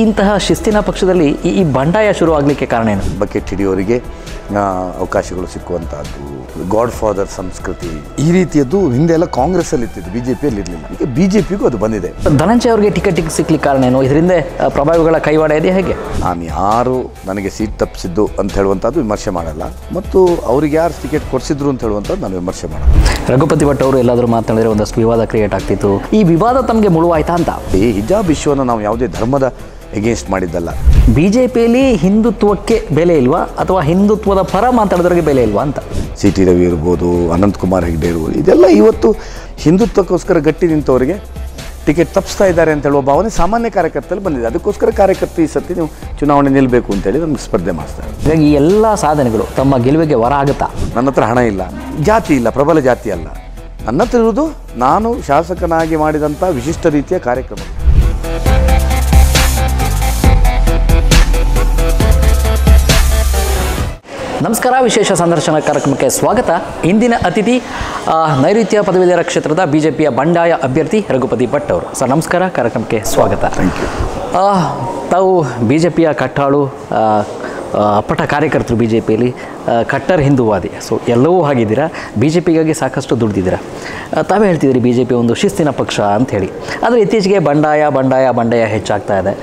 ಇಂತಹ ಶಿಸ್ತಿನ ಪಕ್ಷದಲ್ಲಿ ಈ ಬಂಡಾಯ ಶುರು ಆಗಲಿಕ್ಕೆ ಕಾರಣ ಏನು? ಬಕೆಟ್ ಹಿಡಿಯೋರಿಗೆ ಅವಕಾಶಗಳು ಸಿಕ್ಕುವಂಥದ್ದು, ಗಾಡ್ ಫಾದರ್ ಸಂಸ್ಕೃತಿ, ಈ ರೀತಿಯದ್ದು ಹಿಂದೆ ಎಲ್ಲ ಕಾಂಗ್ರೆಸ್ಸಲ್ಲಿ ಇರ್ತಿದ್ದು, ಬಿ ಜೆ ಪಿಯಲ್ಲಿ ಇರಲಿಲ್ಲ. ಈಗ ಬಿ ಜೆ ಪಿಗೂ ಅದು ಬಂದಿದೆ. ಧನಂಜಯ ಅವರಿಗೆ ಟಿಕೆಟ್ ಸಿಗ್ಲಿಕ್ಕೆ ಕಾರಣ ಏನು? ಇದರಿಂದ ಪ್ರಭಾವಿಗಳ ಕೈವಾಡ ಇದೆ ಹೇಗೆ? ನಾನು ಯಾರು ನನಗೆ ಸೀಟ್ ತಪ್ಪಿಸಿದ್ದು ಅಂತ ಹೇಳುವಂಥದ್ದು ವಿಮರ್ಶೆ ಮಾಡಲ್ಲ, ಮತ್ತು ಅವ್ರಿಗೆ ಯಾರು ಟಿಕೆಟ್ ಕೊಡಿಸಿದ್ರು ಅಂತ ಹೇಳುವಂಥದ್ದು ನಾನು ವಿಮರ್ಶೆ ಮಾಡಲ್ಲ. ರಘುಪತಿ ಭಟ್ ಅವರು ಎಲ್ಲಾದರೂ ಮಾತನಾಡಿದರೆ ಒಂದಷ್ಟು ವಿವಾದ ಕ್ರಿಯೇಟ್ ಆಗ್ತಿತ್ತು. ಈ ವಿವಾದ ತಮಗೆ ಮುಳುವಾಯ್ತಾ ಅಂತ? ಈ ಹಿಜಾಬ್ ಇಶ್ಯೂವನ್ನು ನಾವು ಯಾವುದೇ ಧರ್ಮದ ಎಗೇನ್ಸ್ಟ್ ಮಾಡಿದ್ದಲ್ಲ. ಬಿ ಜೆ ಪಿಯಲ್ಲಿ ಹಿಂದುತ್ವಕ್ಕೆ ಬೆಲೆ ಇಲ್ವಾ ಅಥವಾ ಹಿಂದುತ್ವದ ಪರ ಮಾತಾಡೋದ್ರಿಗೆ ಬೆಲೆ ಇಲ್ವಾ ಅಂತ? ಸಿ ಟಿ ರವಿ ಇರ್ಬೋದು, ಅನಂತಕುಮಾರ್ ಹೆಗ್ಡೆ ಇರ್ಬೋದು, ಇದೆಲ್ಲ ಇವತ್ತು ಹಿಂದುತ್ವಕ್ಕೋಸ್ಕರ ಗಟ್ಟಿ ನಿಂತವರಿಗೆ ಟಿಕೆಟ್ ತಪ್ಪಿಸ್ತಾ ಇದ್ದಾರೆ ಅಂತ ಹೇಳುವ ಭಾವನೆ ಸಾಮಾನ್ಯ ಕಾರ್ಯಕರ್ತರಲ್ಲಿ ಬಂದಿದೆ. ಅದಕ್ಕೋಸ್ಕರ ಕಾರ್ಯಕರ್ತರು ಈ ಸರ್ತಿ ನೀವು ಚುನಾವಣೆ ನಿಲ್ಲಬೇಕು ಅಂತೇಳಿ ನಮ್ಗೆ ಸ್ಪರ್ಧೆ ಮಾಡಿಸ್ತಾರೆ. ಹೀಗಾಗಿ ಈ ಎಲ್ಲ ಸಾಧನೆಗಳು ತಮ್ಮ ಗೆಲುವಿಗೆ ವರ ಆಗುತ್ತಾ? ನನ್ನ ಹತ್ರ ಹಣ ಇಲ್ಲ, ಜಾತಿ ಇಲ್ಲ, ಪ್ರಬಲ ಜಾತಿ ಅಲ್ಲ. ನನ್ನ ಹತ್ರ ಇರುವುದು ನಾನು ಶಾಸಕನಾಗಿ ಮಾಡಿದಂಥ ವಿಶಿಷ್ಟ ರೀತಿಯ ಕಾರ್ಯಕ್ರಮ. ನಮಸ್ಕಾರ, ವಿಶೇಷ ಸಂದರ್ಶನ ಕಾರ್ಯಕ್ರಮಕ್ಕೆ ಸ್ವಾಗತ. ಇಂದಿನ ಅತಿಥಿ ನೈಋತ್ಯ ಪದವೀಧರ ಕ್ಷೇತ್ರದ ಬಿಜೆಪಿಯ ಬಂಡಾಯ ಅಭ್ಯರ್ಥಿ ರಘುಪತಿ ಭಟ್ ಅವರು. ಸರ್ ನಮಸ್ಕಾರ, ಕಾರ್ಯಕ್ರಮಕ್ಕೆ ಸ್ವಾಗತ. Thank you. ತಾವು ಬಿಜೆಪಿಯ ಕಟ್ಟಾಳು ಅಪ್ಪಟ ಕಾರ್ಯಕರ್ತರು, ಬಿ ಜೆ ಪಿಯಲ್ಲಿ ಕಟ್ಟರ್ ಹಿಂದೂವಾದಿ. ಸೊ ಎಲ್ಲವೂ ಆಗಿದ್ದೀರಾ, ಬಿ ಜೆ ಪಿಗಾಗಿ ಸಾಕಷ್ಟು ದುಡ್ದಿದ್ದೀರಾ. ತಾವೇ ಹೇಳ್ತಿದ್ದೀರಿ ಬಿ ಜೆ ಪಿ ಒಂದು ಶಿಸ್ತಿನ ಪಕ್ಷ ಅಂಥೇಳಿ. ಆದರೆ ಇತ್ತೀಚೆಗೆ ಬಂಡಾಯ ಹೆಚ್ಚಾಗ್ತಾ ಇದೆ.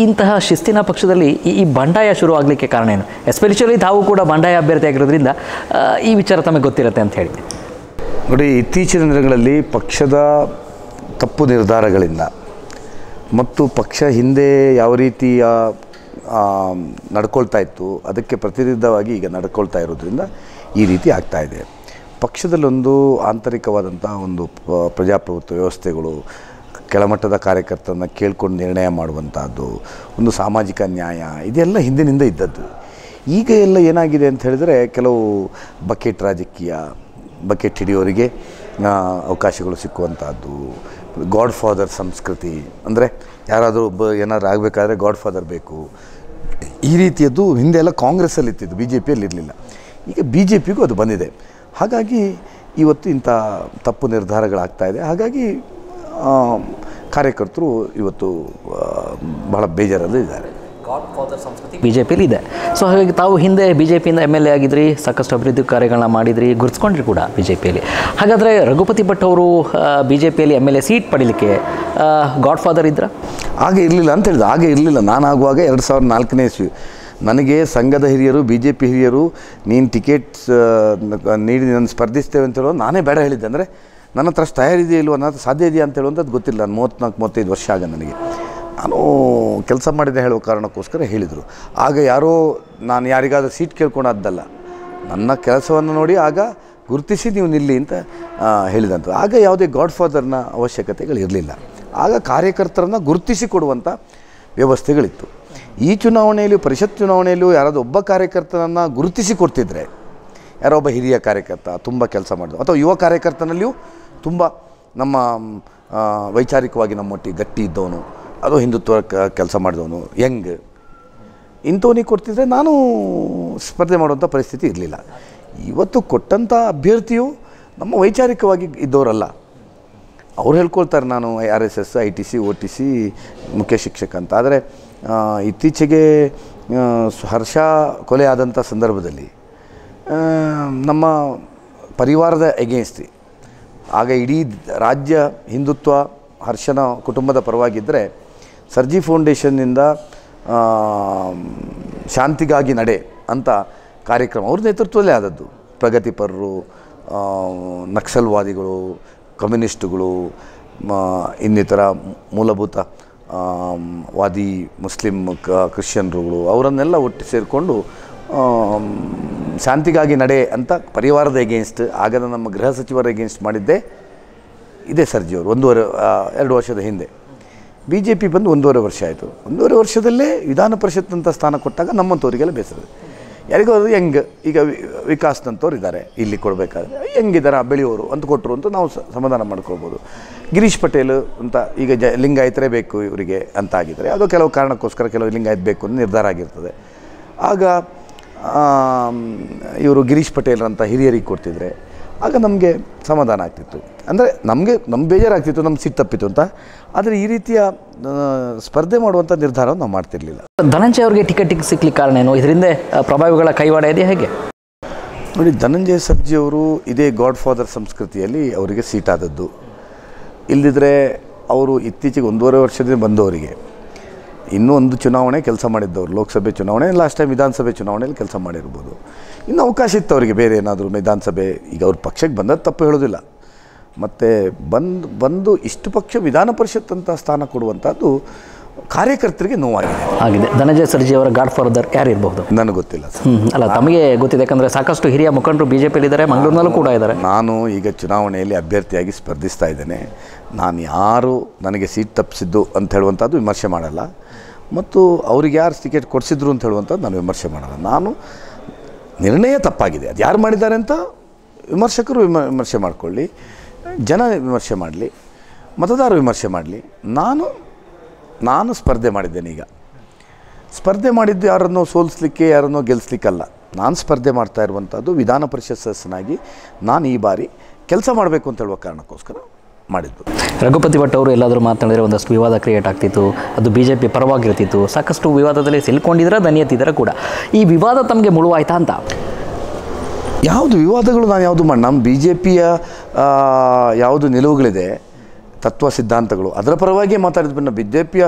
ಇಂತಹ ಶಿಸ್ತಿನ ಪಕ್ಷದಲ್ಲಿ ಈ ಬಂಡಾಯ ಶುರು ಆಗಲಿಕ್ಕೆ ಕಾರಣ ಏನು? ಎಸ್ಪೆಷಲಿ ತಾವು ಕೂಡ ಬಂಡಾಯ ಅಭ್ಯರ್ಥಿ ಆಗಿರೋದ್ರಿಂದ ಈ ವಿಚಾರ ತಮಗೆ ಗೊತ್ತಿರುತ್ತೆ ಅಂತ ಹೇಳಿ. ನೋಡಿ, ಇತ್ತೀಚಿನ ದಿನಗಳಲ್ಲಿ ಪಕ್ಷದ ತಪ್ಪು ನಿರ್ಧಾರಗಳಿಂದ ಮತ್ತು ಪಕ್ಷ ಹಿಂದೆ ಯಾವ ರೀತಿಯ ನಡ್ಕೊಳ್ತಾ ಇತ್ತು ಅದಕ್ಕೆ ಪ್ರತಿವಿರುದ್ಧವಾಗಿ ಈಗ ನಡ್ಕೊಳ್ತಾ ಇರೋದ್ರಿಂದ ಈ ರೀತಿ ಆಗ್ತಾಯಿದೆ. ಪಕ್ಷದಲ್ಲೊಂದು ಆಂತರಿಕವಾದಂಥ ಒಂದು ಪ್ರಜಾಪ್ರಭುತ್ವ ವ್ಯವಸ್ಥೆಗಳು, ಕೆಳಮಟ್ಟದ ಕಾರ್ಯಕರ್ತರನ್ನು ಕೇಳ್ಕೊಂಡು ನಿರ್ಣಯ ಮಾಡುವಂಥದ್ದು, ಒಂದು ಸಾಮಾಜಿಕ ನ್ಯಾಯ, ಇದೆಲ್ಲ ಹಿಂದಿನಿಂದ ಇದ್ದದ್ದು. ಈಗ ಎಲ್ಲ ಏನಾಗಿದೆ ಅಂತ ಹೇಳಿದರೆ, ಕೆಲವು ಬಕೆಟ್ ರಾಜಕೀಯ, ಬಕೆಟ್ ಹಿಡಿಯೋರಿಗೆ ಅವಕಾಶಗಳು ಸಿಕ್ಕುವಂಥದ್ದು, ಗಾಡ್ ಫಾದರ್ ಸಂಸ್ಕೃತಿ, ಅಂದರೆ ಯಾರಾದರೂ ಏನಾದರೂ ಆಗಬೇಕಾದ್ರೆ ಗಾಡ್ ಫಾದರ್ ಬೇಕು, ಈ ರೀತಿಯದ್ದು ಹಿಂದೆ ಎಲ್ಲ ಕಾಂಗ್ರೆಸ್ಸಲ್ಲಿ ಇರ್ತಿದ್ದು, ಬಿ ಜೆ ಪಿಯಲ್ಲಿ ಇರಲಿಲ್ಲ. ಈಗ ಬಿ ಜೆ ಪಿಗೂ ಅದು ಬಂದಿದೆ. ಹಾಗಾಗಿ ಇವತ್ತು ಇಂಥ ತಪ್ಪು ನಿರ್ಧಾರಗಳಾಗ್ತಾಯಿದೆ. ಹಾಗಾಗಿ ಕಾರ್ಯಕರ್ತರು ಇವತ್ತು ಬಹಳ ಬೇಜಾರಲ್ಲಿ ಇದ್ದಾರೆ. ಗಾಡ್ ಫಾದರ್ ಸಂಸ್ಕೃತಿ ಬಿ ಜೆ ಪಿಯಲ್ಲಿ ಇದೆ. ಸೊ ಹಾಗಾಗಿ ತಾವು ಹಿಂದೆ ಬಿ ಜೆ ಪಿಯಿಂದ ಎಮ್ ಎಲ್ ಎ ಆಗಿದ್ರಿ, ಸಾಕಷ್ಟು ಅಭಿವೃದ್ಧಿ ಕಾರ್ಯಗಳನ್ನ ಮಾಡಿದ್ರಿ, ಗುರುತಿಸ್ಕೊಂಡ್ರಿ ಕೂಡ ಬಿ ಜೆ ಪಿಯಲ್ಲಿ. ಹಾಗಾದರೆ ರಘುಪತಿ ಭಟ್ ಅವರು ಬಿ ಜೆ ಪಿಯಲ್ಲಿ ಎಮ್ ಎಲ್ ಎ ಸೀಟ್ ಪಡೀಲಿಕ್ಕೆ ಗಾಡ್ ಫಾದರ್ ಇದ್ರ? ಹಾಗೆ ಇರಲಿಲ್ಲ ಅಂತ ಹೇಳಿದೆ. ಹಾಗೆ ಇರಲಿಲ್ಲ. ನಾನಾಗುವಾಗ 2004ನೇ ಇಸ್ವಿ ನನಗೆ ಸಂಘದ ಹಿರಿಯರು, ಬಿ ಜೆ ಪಿ ಹಿರಿಯರು, ನೀನು ಟಿಕೆಟ್ ನೀಡಿ ನಾನು ಸ್ಪರ್ಧಿಸ್ತೇವೆ ಅಂತ ಹೇಳೋದು ನಾನೇ ಬೇಡ ಹೇಳಿದ್ದೆ. ಅಂದರೆ ನನ್ನ ಹತ್ರ ಅಷ್ಟು ತಯಾರಿದೆಯಾ ಇಲ್ವೋ, ನನ್ನ ಹತ್ರ ಸಾಧ್ಯ ಇದೆಯಾ ಅಂತ ಹೇಳುವಂಥದ್ದು ಗೊತ್ತಿಲ್ಲ. ನಾನು 34-35 ವರ್ಷ ಆಗ ನನಗೆ. ನಾನು ಕೆಲಸ ಮಾಡಿದೆ ಹೇಳುವ ಕಾರಣಕ್ಕೋಸ್ಕರ ಹೇಳಿದರು. ಆಗ ಯಾರೋ ನಾನು ಯಾರಿಗಾದ್ರೂ ಸೀಟ್ ಕೇಳ್ಕೊಂಡದ್ದಲ್ಲ, ನನ್ನ ಕೆಲಸವನ್ನು ನೋಡಿ ಆಗ ಗುರುತಿಸಿ ನೀವು ನಿಲ್ಲಿ ಅಂತ ಹೇಳಿದಂಥ. ಆಗ ಯಾವುದೇ ಗಾಡ್ ಫಾದರ್ನ ಅವಶ್ಯಕತೆಗಳಿರಲಿಲ್ಲ. ಆಗ ಕಾರ್ಯಕರ್ತರನ್ನು ಗುರುತಿಸಿ ಕೊಡುವಂಥ ವ್ಯವಸ್ಥೆಗಳಿತ್ತು. ಈ ಚುನಾವಣೆಯಲ್ಲಿಯೂ, ಪರಿಷತ್ ಚುನಾವಣೆಯಲ್ಲಿಯೂ ಯಾರಾದರೂ ಒಬ್ಬ ಕಾರ್ಯಕರ್ತನನ್ನು ಗುರುತಿಸಿ ಕೊಡ್ತಿದ್ರೆ, ಯಾರೋ ಒಬ್ಬ ಹಿರಿಯ ಕಾರ್ಯಕರ್ತ ತುಂಬ ಕೆಲಸ ಮಾಡಿದ್ರು, ಅಥವಾ ಯುವ ಕಾರ್ಯಕರ್ತನಲ್ಲಿಯೂ ತುಂಬ ನಮ್ಮ ವೈಚಾರಿಕವಾಗಿ ನಮ್ಮೊಟ್ಟಿಗೆ ಗಟ್ಟಿ ಇದ್ದವನು, ಅದು ಹಿಂದುತ್ವ ಕೆಲಸ ಮಾಡಿದವನು, ಯಂಗ್, ಇಂಥವನಿಗೆ ಕೊಡ್ತಿದ್ರೆ ನಾನು ಸ್ಪರ್ಧೆ ಮಾಡುವಂಥ ಪರಿಸ್ಥಿತಿ ಇರಲಿಲ್ಲ. ಇವತ್ತು ಕೊಟ್ಟಂಥ ಅಭ್ಯರ್ಥಿಯು ನಮ್ಮ ವೈಚಾರಿಕವಾಗಿ ಇದ್ದವರಲ್ಲ. ಅವ್ರು ಹೇಳ್ಕೊಳ್ತಾರೆ ನಾನು RSS, ITC, OTC ಮುಖ್ಯ ಶಿಕ್ಷಕ ಅಂತ. ಆದರೆ ಇತ್ತೀಚೆಗೆ ಹರ್ಷ ಕೊಲೆ ಆದಂಥ ಸಂದರ್ಭದಲ್ಲಿ ನಮ್ಮ ಪರಿವಾರದ ಎಗೇನ್ಸ್ಟ್, ಆಗ ಇಡೀ ರಾಜ್ಯ ಹಿಂದುತ್ವ ಹರ್ಷನ ಕುಟುಂಬದ ಪರವಾಗಿದ್ದರೆ, ಸರ್ಜಿ ಫೌಂಡೇಶನ್ನಿಂದ ಶಾಂತಿಗಾಗಿ ನಡೆ ಅಂತ ಕಾರ್ಯಕ್ರಮ ಅವ್ರ ನೇತೃತ್ವದಲ್ಲೇ ಆದದ್ದು. ಪ್ರಗತಿಪರರು, ನಕ್ಸಲ್ವಾದಿಗಳು, ಕಮ್ಯುನಿಸ್ಟುಗಳು, ಇನ್ನಿತರ ಮೂಲಭೂತ ವಾದಿ ಮುಸ್ಲಿಂ ಕ್ರಿಶ್ಚಿಯನ್ರುಗಳು, ಅವರನ್ನೆಲ್ಲ ಒಟ್ಟು ಸೇರಿಕೊಂಡು ಶಾಂತಿಗಾಗಿ ನಡೆ ಅಂತ ಪರಿವಾರದ ಎಗೇನ್ಸ್ಟ್, ಆಗದ ನಮ್ಮ ಗೃಹ ಸಚಿವರ ಎಗೇನ್ಸ್ಟ್ ಮಾಡಿದ್ದೆ ಇದೇ ಸರ್ಜಿಯವರು. 2 ವರ್ಷದ ಹಿಂದೆ. ಬಿ ಜೆ ಪಿ ಬಂದು 1.5 ವರ್ಷ ಆಯಿತು. 1.5 ವರ್ಷದಲ್ಲೇ ವಿಧಾನ ಪರಿಷತ್ನಂಥ ಸ್ಥಾನ ಕೊಟ್ಟಾಗ ನಮ್ಮಂಥವ್ರಿಗೆಲ್ಲ ಬೇಸರ. ಯಾರಿಗೂ ಅದು ಹೆಂಗೆ, ಈಗ ವಿಕಾಸ್ನಂಥವ್ರು ಇದ್ದಾರೆ, ಇಲ್ಲಿ ಕೊಡಬೇಕಾದ್ರೆ ಹೆಂಗಿದ್ದಾರೆ ಬೆಳೆಯೋರು ಅಂತ ಕೊಟ್ಟರು ಅಂತ ನಾವು ಸಮಾಧಾನ ಮಾಡ್ಕೊಳ್ಬೋದು. ಗಿರೀಶ್ ಪಟೇಲ್ ಅಂತ ಈಗ ಲಿಂಗಾಯತರೇ ಬೇಕು ಇವರಿಗೆ ಅಂತ ಆಗಿದ್ದಾರೆ. ಅದು ಕೆಲವು ಕಾರಣಕ್ಕೋಸ್ಕರ ಕೆಲವು ಲಿಂಗಾಯತ ಬೇಕು ಅಂತ ನಿರ್ಧಾರ ಆಗಿರ್ತದೆ. ಆಗ ಇವರು ಗಿರೀಶ್ ಪಟೇಲ್ರಂಥ ಹಿರಿಯರಿಗೆ ಕೊಡ್ತಿದ್ರೆ, ಆಗ ನಮಗೆ ಸಮಾಧಾನ ಆಗ್ತಿತ್ತು. ಅಂದರೆ ನಮ್ಮ ಬೇಜಾರಾಗ್ತಿತ್ತು, ನಮ್ಮ ಸಿಟ್ಟು ತಪ್ಪಿತ್ತು ಅಂತ. ಆದರೆ ಈ ರೀತಿಯ ಸ್ಪರ್ಧೆ ಮಾಡುವಂಥ ನಿರ್ಧಾರವನ್ನು ನಾವು ಮಾಡ್ತಿರಲಿಲ್ಲ. ಧನಂಜಯ ಅವರಿಗೆ ಟಿಕೆಟ್ ಸಿಗ್ಲಿಕ್ಕೆ ಕಾರಣ ಏನು? ಇದರಿಂದ ಪ್ರಭಾವಿಗಳ ಕೈವಾಡ ಇದೆ ಹೇಗೆ? ನೋಡಿ, ಧನಂಜಯ ಸರ್ಜಿಯವರು ಇದೇ ಗಾಡ್ ಫಾದರ್ ಸಂಸ್ಕೃತಿಯಲ್ಲಿ ಅವರಿಗೆ ಸೀಟಾದದ್ದು. ಇಲ್ಲದಿದ್ದರೆ ಅವರು ಇತ್ತೀಚೆಗೆ 1.5 ವರ್ಷದಿಂದ ಬಂದವರಿಗೆ ಇನ್ನೂ ಒಂದು ಚುನಾವಣೆ ಕೆಲಸ ಮಾಡಿದ್ದವರು, ಲೋಕಸಭೆ ಚುನಾವಣೆ, ಲಾಸ್ಟ್ ಟೈಮ್ ವಿಧಾನಸಭೆ ಚುನಾವಣೆಯಲ್ಲಿ ಕೆಲಸ ಮಾಡಿರ್ಬೋದು. ಇನ್ನು ಅವಕಾಶ ಇತ್ತು ಅವರಿಗೆ ಬೇರೆ ಏನಾದರೂ ವಿಧಾನಸಭೆ. ಈಗ ಅವ್ರ ಪಕ್ಷಕ್ಕೆ ಬಂದದ್ದು ತಪ್ಪು ಹೇಳೋದಿಲ್ಲ. ಮತ್ತು ಬಂದು ಇಷ್ಟು ಪಕ್ಷ ವಿಧಾನ ಪರಿಷತ್ ಅಂತ ಸ್ಥಾನ ಕೊಡುವಂಥದ್ದು ಕಾರ್ಯಕರ್ತರಿಗೆ ನೋವಾಗಿದೆ. ಧನಂಜಯ ಸರ್ಜಿ ಅವರ ಗಾಡ್ ಫಾದರ್ ಯಾರು ಇರಬಹುದು? ನನಗೆ ಗೊತ್ತಿಲ್ಲ ಸರ್. ಅಲ್ಲ, ತಮಗೆ ಗೊತ್ತಿದೆ, ಯಾಕಂದರೆ ಸಾಕಷ್ಟು ಹಿರಿಯ ಮುಖಂಡರು BJPಯಲ್ಲಿ ಇದ್ದಾರೆ, ಮಂಗಳೂರಿನಲ್ಲೂ ಕೂಡ ಇದ್ದಾರೆ. ನಾನು ಈಗ ಚುನಾವಣೆಯಲ್ಲಿ ಅಭ್ಯರ್ಥಿಯಾಗಿ ಸ್ಪರ್ಧಿಸ್ತಾ ಇದ್ದೇನೆ. ನಾನು ಯಾರು ನನಗೆ ಸೀಟ್ ತಪ್ಪಿಸಿದ್ದು ಅಂತ ಹೇಳುವಂಥದ್ದು ವಿಮರ್ಶೆ ಮಾಡಲ್ಲ, ಮತ್ತು ಅವ್ರಿಗೆ ಯಾರು ಟಿಕೆಟ್ ಕೊಡಿಸಿದ್ರು ಅಂತ ಹೇಳುವಂಥದ್ದು ನಾನು ವಿಮರ್ಶೆ ಮಾಡಲ್ಲ. ನಾನು ನಿರ್ಣಯ ತಪ್ಪಾಗಿದೆ, ಅದು ಯಾರು ಮಾಡಿದ್ದಾರೆ ಅಂತ ವಿಮರ್ಶಕರು ವಿಮರ್ಶೆ ಮಾಡಿಕೊಳ್ಳಿ, ಜನ ವಿಮರ್ಶೆ ಮಾಡಲಿ, ಮತದಾರರು ವಿಮರ್ಶೆ ಮಾಡಲಿ. ನಾನು ಸ್ಪರ್ಧೆ ಮಾಡಿದ್ದೇನೆ. ಈಗ ಸ್ಪರ್ಧೆ ಮಾಡಿದ್ದು ಯಾರನ್ನೋ ಸೋಲಿಸ್ಲಿಕ್ಕೆ, ಯಾರನ್ನೋ ಗೆಲ್ಲಿಸ್ಲಿಕ್ಕಲ್ಲ. ನಾನು ಸ್ಪರ್ಧೆ ಮಾಡ್ತಾ ಇರುವಂಥದ್ದು ವಿಧಾನ ಪರಿಷತ್ ಸದಸ್ಯನಾಗಿ ನಾನು ಈ ಬಾರಿ ಕೆಲಸ ಮಾಡಬೇಕು ಅಂತ ಹೇಳುವ ಕಾರಣಕ್ಕೋಸ್ಕರ ಮಾಡಿದ್ದು. ರಘುಪತಿ ಭಟ್ ಅವರು ಎಲ್ಲಾದರೂ ಮಾತನಾಡಿದರೆ ಒಂದಷ್ಟು ವಿವಾದ ಕ್ರಿಯೇಟ್ ಆಗ್ತಿತ್ತು, ಅದು BJP ಪರವಾಗಿರ್ತಿತ್ತು. ಸಾಕಷ್ಟು ವಿವಾದದಲ್ಲಿ ಸಿಲ್ಕೊಂಡಿದ್ರೆ ದನಿಯತ್ತಿದ್ದಾರೆ ಕೂಡ. ಈ ವಿವಾದ ತಮಗೆ ಮುಳುವಾಯ್ತಾ ಅಂತ? ಯಾವುದು ವಿವಾದಗಳು ನಾನು ಯಾವುದು ಮಾಡಿ, ನಮ್ಮ BJPಯ ಯಾವುದು ನಿಲುವುಗಳಿದೆ, ತತ್ವ ಸಿದ್ಧಾಂತಗಳು, ಅದರ ಪರವಾಗಿಯೇ ಮಾತಾಡಿದ್ಬಿಟ್ಟು BJPಯ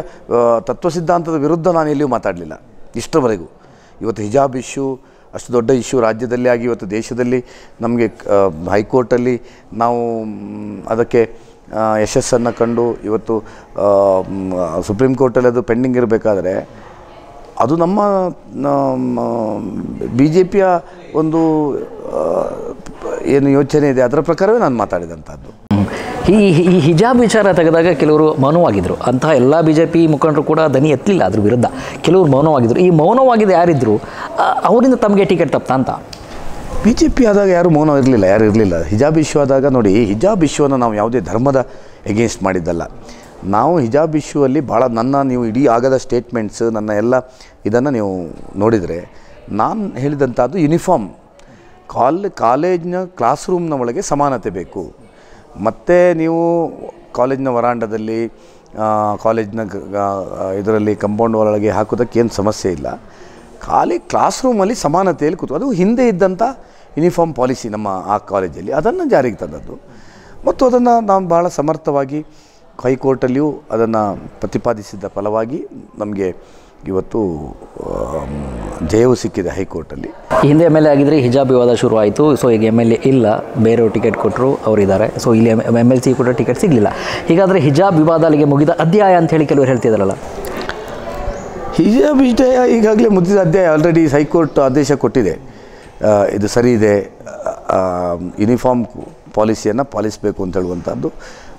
ತತ್ವ ಸಿದ್ಧಾಂತದ ವಿರುದ್ಧ ನಾನು ಎಲ್ಲಿಯೂ ಮಾತಾಡಲಿಲ್ಲ ಇಷ್ಟರವರೆಗೂ. ಇವತ್ತು ಹಿಜಾಬ್ ಇಶ್ಯೂ ಅಷ್ಟು ದೊಡ್ಡ ಇಶ್ಯೂ ರಾಜ್ಯದಲ್ಲಿ ಆಗಿ ಇವತ್ತು ದೇಶದಲ್ಲಿ ನಮಗೆ ಹೈಕೋರ್ಟಲ್ಲಿ ನಾವು ಅದಕ್ಕೆ ಯಶಸ್ಸನ್ನು ಕಂಡು ಇವತ್ತು ಸುಪ್ರೀಂ ಕೋರ್ಟಲ್ಲಿ ಅದು ಪೆಂಡಿಂಗ್ ಇರಬೇಕಾದ್ರೆ ಅದು ನಮ್ಮ BJPಯ ಒಂದು ಏನು ಯೋಚನೆ ಇದೆ ಅದರ ಪ್ರಕಾರವೇ ನಾನು ಮಾತಾಡಿದಂಥದ್ದು. ಈ ಹಿಜಾಬ್ ವಿಚಾರ ತೆಗೆದಾಗ ಕೆಲವರು ಮೌನವಾಗಿದ್ದರು. ಅಂತಹ ಎಲ್ಲ BJP ಮುಖಂಡರು ಕೂಡ ದನಿ ಎತ್ತಲಿಲ್ಲ ಅದ್ರ ವಿರುದ್ಧ. ಕೆಲವರು ಮೌನವಾಗಿದ್ದರು. ಈ ಮೌನವಾಗಿದ್ದು ಯಾರಿದ್ರು, ಅವರಿಂದ ತಮಗೆ ಟಿಕೆಟ್ ತಪ್ತಾ ಅಂತ? BJP ಆದಾಗ ಯಾರು ಮೌನ ಇರಲಿಲ್ಲ, ಯಾರು ಇರಲಿಲ್ಲ. ಹಿಜಾಬ್ ಇಶ್ಯೂ ಆದಾಗ ನೋಡಿ, ಹಿಜಾಬ್ ಇಶ್ಯೂವನ್ನು ನಾವು ಯಾವುದೇ ಧರ್ಮದ ಎಗೇನ್ಸ್ಟ್ ಮಾಡಿದ್ದಲ್ಲ. ನಾವು ಹಿಜಾಬ್ ಇಶ್ಯೂ ಅಲ್ಲಿ ಭಾಳ ನೀವು ಇಡೀ ಆಗದ ಸ್ಟೇಟ್ಮೆಂಟ್ಸ್, ನನ್ನ ಎಲ್ಲ ಇದನ್ನು ನೀವು ನೋಡಿದರೆ ನಾನು ಹೇಳಿದಂಥದ್ದು ಯೂನಿಫಾರ್ಮ್ ಕಾಲೇಜ್ನ ಕ್ಲಾಸ್ ರೂಮ್ನ ಒಳಗೆ ಸಮಾನತೆ ಬೇಕು. ಮತ್ತು ನೀವು ಕಾಲೇಜ್ನ ವರಾಂಡದಲ್ಲಿ ಕಾಲೇಜ್ನ ಇದರಲ್ಲಿ ಕಂಪೌಂಡ್ ಒಳಗೆ ಹಾಕೋದಕ್ಕೇನು ಸಮಸ್ಯೆ ಇಲ್ಲ. ಖಾಲಿ ಕ್ಲಾಸ್ ರೂಮಲ್ಲಿ ಸಮಾನತೆಯಲ್ಲಿ ಕೂತು, ಅದು ಹಿಂದೆ ಇದ್ದಂಥ ಯೂನಿಫಾರ್ಮ್ ಪಾಲಿಸಿ ನಮ್ಮ ಆ ಕಾಲೇಜಲ್ಲಿ, ಅದನ್ನು ಜಾರಿಗೆ ತಂದದ್ದು. ಮತ್ತು ಅದನ್ನು ನಾವು ಭಾಳ ಸಮರ್ಥವಾಗಿ ಹೈಕೋರ್ಟಲ್ಲಿಯೂ ಅದನ್ನು ಪ್ರತಿಪಾದಿಸಿದ ಫಲವಾಗಿ ನಮಗೆ ಇವತ್ತು ಜಯವು ಸಿಕ್ಕಿದೆ ಹೈಕೋರ್ಟಲ್ಲಿ. ಹಿಂದೆ MLA ಆಗಿದ್ದರೆ ಹಿಜಾಬ್ ವಿವಾದ ಶುರು ಆಯಿತು. ಸೊ ಈಗ MLA ಇಲ್ಲ, ಬೇರೆಯವರು ಟಿಕೆಟ್ ಕೊಟ್ಟರು, ಅವರಿದ್ದಾರೆ. ಸೊ ಇಲ್ಲಿ MLC ಕೂಡ ಟಿಕೆಟ್ ಸಿಗಲಿಲ್ಲ. ಹೀಗಾದರೆ ಹಿಜಾಬ್ ವಿವಾದ ಅಲ್ಲಿಗೆ ಮುಗಿದ ಅಧ್ಯಾಯ ಅಂತ ಹೇಳಿ ಕೆಲವರು ಹೇಳ್ತಿದ್ದಾರಲ್ಲ? ಹಿಜಾಬ್ ವಿಷಯ ಈಗಾಗಲೇ ಮುಗಿದ ಅಧ್ಯಾಯ. ಆಲ್ರೆಡಿ ಹೈಕೋರ್ಟ್ ಆದೇಶ ಕೊಟ್ಟಿದೆ, ಇದು ಸರಿ ಇದೆ, ಯೂನಿಫಾರ್ಮ್ ಪಾಲಿಸಿಯನ್ನು ಪಾಲಿಸಬೇಕು ಅಂತ ಹೇಳುವಂಥದ್ದು